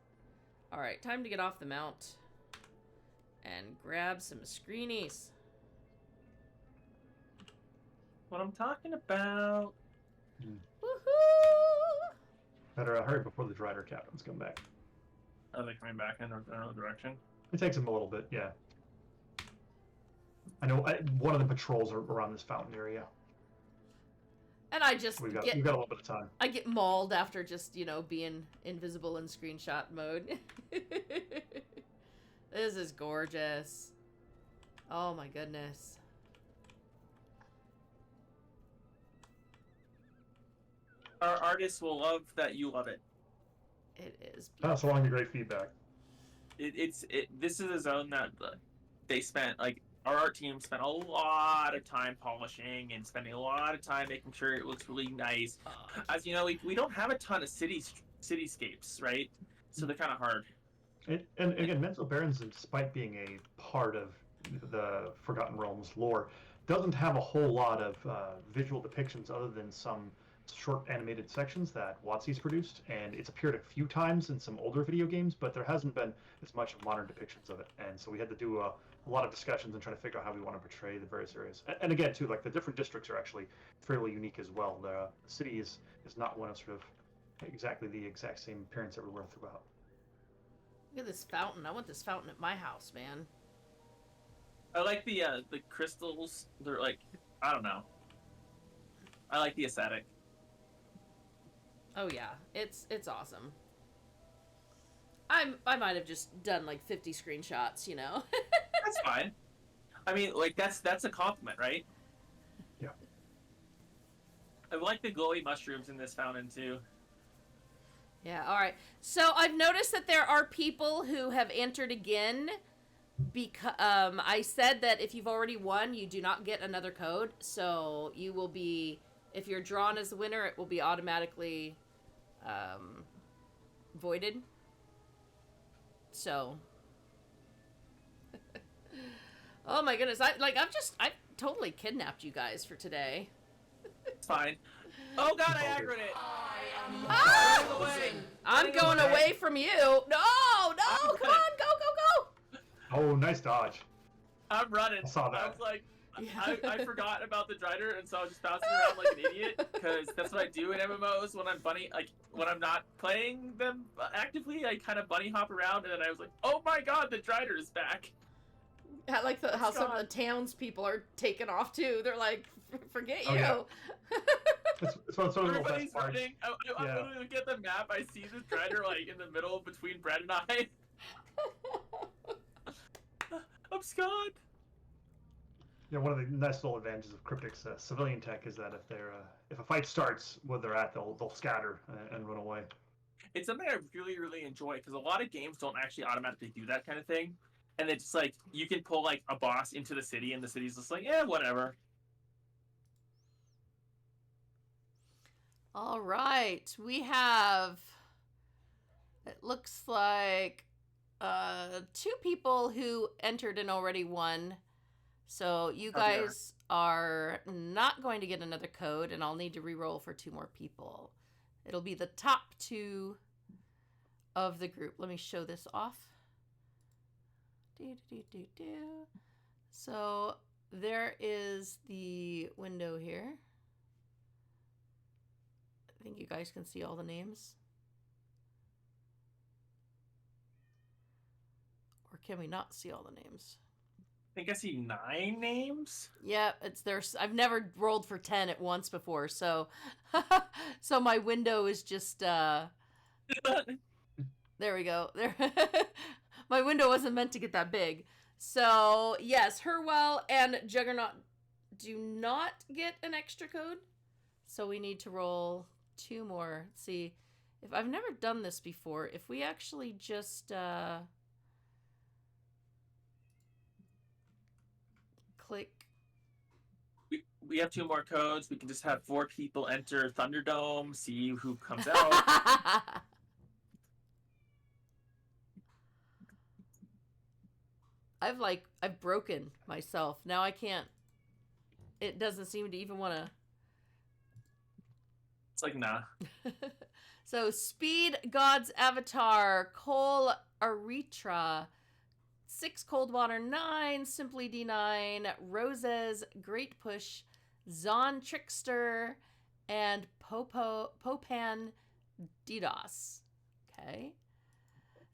All right, time to get off the mount and grab some screenies.
What I'm talking about.
Woohoo!
Better hurry before the Drider captains come back.
Are they coming back in another direction?
It takes them a little bit, yeah. I know one of the patrols are around this fountain area.
And I just
We've got
get
a little bit of time.
I get mauled after just, being invisible in screenshot mode. This is gorgeous. Oh my goodness.
Our artists will love that you love it.
It is
Pass along the great feedback.
This is a zone that they spent, like, our art team spent a lot of time polishing and spending a lot of time making sure it looks really nice. As you know, we don't have a ton of cityscapes, right? So they're kind of hard.
And again, Menzoberranzan, despite being a part of the Forgotten Realms lore, doesn't have a whole lot of visual depictions other than some short animated sections that WotC's produced, and it's appeared a few times in some older video games, but there hasn't been as much of modern depictions of it. And so we had to do a lot of discussions and try to figure out how we want to portray the various areas. And again, too, like the different districts are actually fairly unique as well. The city is not one of sort of exactly the exact same appearance everywhere throughout.
Look at this fountain. I want this fountain at my house, man.
I like the crystals. They're like, I don't know. I like the aesthetic.
Oh yeah, it's awesome. I might have just done like 50 screenshots,
That's fine. I mean, like that's a compliment, right?
Yeah.
I like the glowy mushrooms in this fountain too.
Yeah, all right. So I've noticed that there are people who have entered again because I said that if you've already won, you do not get another code. So you will be, if you're drawn as the winner, it will be automatically voided. So, oh my goodness, I've totally kidnapped you guys for today.
It's fine. Oh god, I aggroed it.
Ah!
Run away.
I'm going away from you. No, come on, go.
Oh, nice dodge.
I'm running.
I saw that.
I was like, I forgot about the Drider, and so I was just bouncing around like an idiot, because that's what I do in MMOs when I'm not playing them actively. I kind of bunny hop around, and then I was like, oh my god, the Drider is back.
Like how some of
God.
the townspeople are taken off too. They're like, forget
Oh,
you.
yeah. It's one of the best
Everybody's
parts.
running. I
Yeah.
literally look at the map. I see this grinder like in the middle between Brad and I. Abscond.
Yeah, one of the nice little advantages of Cryptic's civilian tech is that if a fight starts where they're at, they'll scatter and run away.
It's something I really, really enjoy because a lot of games don't actually automatically do that kind of thing. And it's just like you can pull like a boss into the city, and the city's just like, yeah, whatever.
All right, we have. It looks like 2 people who entered and already won. So you guys are not going to get another code, and I'll need to re-roll for 2 more people. It'll be the top 2 of the group. Let me show this off. So there is the window here. I think you guys can see all the names. Or can we not see all the names?
I think I see 9 names.
Yeah, it's there's. I've never rolled for 10 at once before, so so my window is just. There we go. There, my window wasn't meant to get that big. So yes, Herwell and Juggernaut do not get an extra code, so we need to roll 2 more. Let's see, if I've never done this before, if we actually just click.
We have 2 more codes. We can just have 4 people enter Thunderdome, see who comes out.
I've broken myself. Now I can't. It doesn't seem to even want to.
It's like, nah.
So Speed God's Avatar, Cole Aritra, 6 Coldwater 9, Simply D9, Roses, Great Push, Zon Trickster, and Popan DDoS. Okay.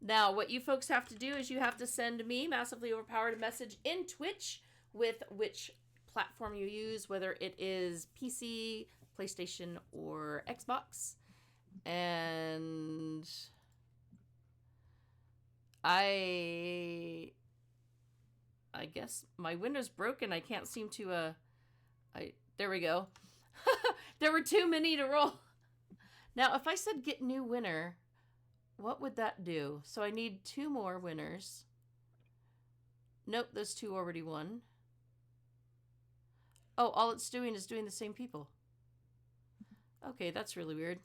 Now, what you folks have to do is you have to send me, Massively Overpowered, a message in Twitch with which platform you use, whether it is PC, PlayStation, or Xbox. And I guess my window's broken. I can't seem to there we go. There were too many to roll. Now, if I said get new winner, what would that do? So I need 2 more winners. Nope, those 2 already won. Oh, all it's doing is doing the same people. Okay, that's really weird.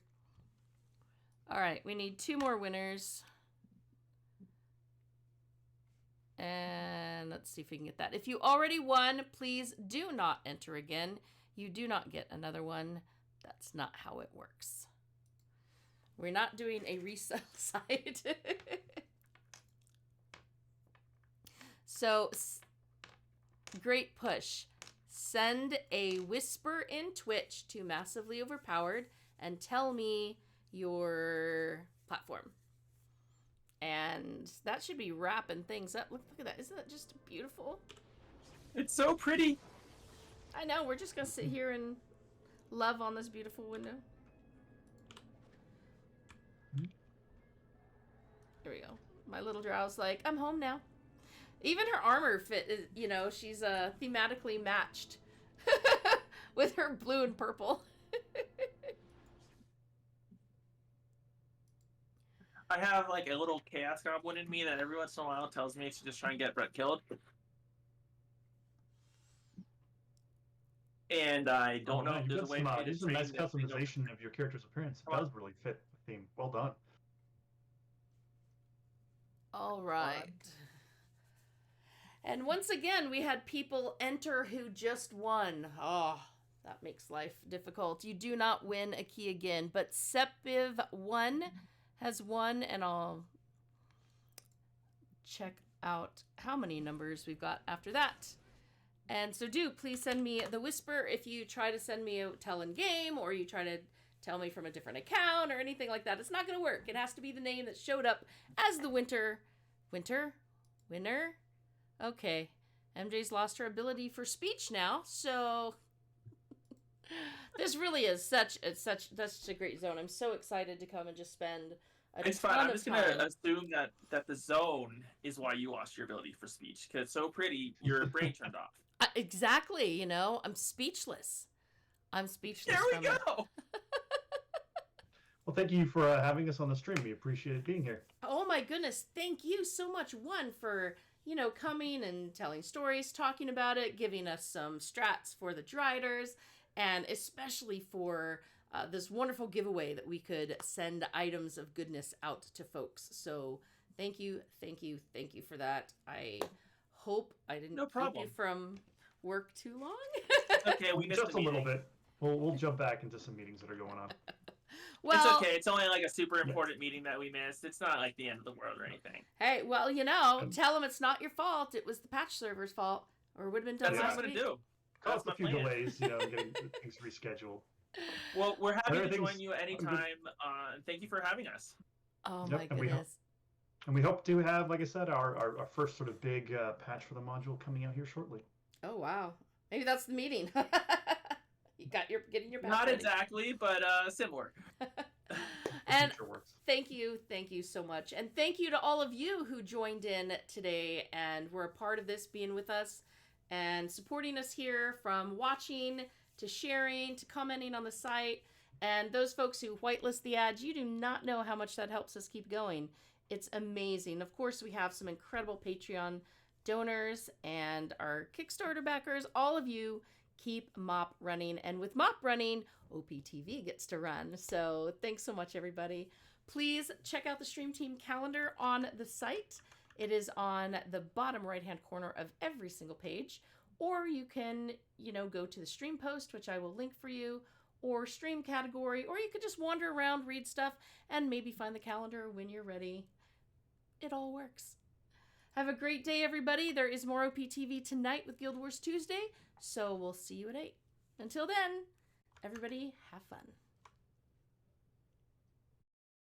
All right, we need 2 more winners. And let's see if we can get that. If you already won, please do not enter again. You do not get another one. That's not how it works. We're not doing a resell site. So, Great Push. Send a whisper in Twitch to Massively Overpowered and tell me your platform. And that should be wrapping things up. Look at that. Isn't that just beautiful?
It's so pretty.
I know. We're just going to sit here and love on this beautiful window. There we go. My little drow's like, I'm home now. Even her armor fit is, you know, she's thematically matched with her blue and purple.
I have like a little chaos goblin in me that every once in a while tells me to just try and get Brett killed. And I don't know if there's a way for me to
This is a nice
train this thing.
customization of your character's appearance. It does really fit the theme. Well done.
All right. And once again, we had people enter who just won. Oh, that makes life difficult. You do not win a key again, but Sepiv1 has won, and I'll check out how many numbers we've got after that. And so do please send me the whisper if you try to send me a tell in game, or you try to tell me from a different account or anything like that. It's not going to work. It has to be the name that showed up as the winner. Okay. MJ's lost her ability for speech now, so this really is such a great zone. I'm so excited to come and just spend
It's fun. I'm just gonna assume that the zone is why you lost your ability for speech, because so pretty, your brain turned off.
Exactly. You know, I'm speechless.
There we go.
Well, thank you for having us on the stream. We appreciate being here.
Oh my goodness, thank you so much, one, for, coming and telling stories, talking about it, giving us some strats for the Driders, and especially for this wonderful giveaway that we could send items of goodness out to folks. So thank you for that. I hope I didn't keep you from work too long.
Okay, we missed
just a little bit. We'll jump back into some meetings that are going on.
Well,
it's okay. It's only like a super important meeting that we missed. It's not like the end of the world or anything.
Hey, well, tell them it's not your fault. It was the patch server's fault, or it would have been done
That's
last
what I'm
week.
gonna do.
Caused a few delays, getting things rescheduled.
Well, we're happy to join you anytime. Thank you for having us.
Oh my goodness.
And we hope to have, like I said, our first sort of big patch for the module coming out here shortly.
Oh wow. Maybe that's the meeting. You got getting your patch
Not
ready.
exactly, but similar.
And thank you so much. And thank you to all of you who joined in today and were a part of this, being with us and supporting us here, from watching to sharing to commenting on the site. And those folks who whitelist the ads, you do not know how much that helps us keep going. It's amazing. Of course, we have some incredible Patreon donors and our Kickstarter backers. All of you keep MOP running, and with MOP running, OPTV gets to run. So thanks so much, everybody. Please check out the Stream Team calendar on the site. It is on the bottom right-hand corner of every single page, or you can, go to the stream post, which I will link for you, or stream category, or you could just wander around, read stuff, and maybe find the calendar when you're ready. It all works. Have a great day, everybody. There is more OPTV tonight with Guild Wars Tuesday, so we'll see you at 8. Until then, everybody have fun.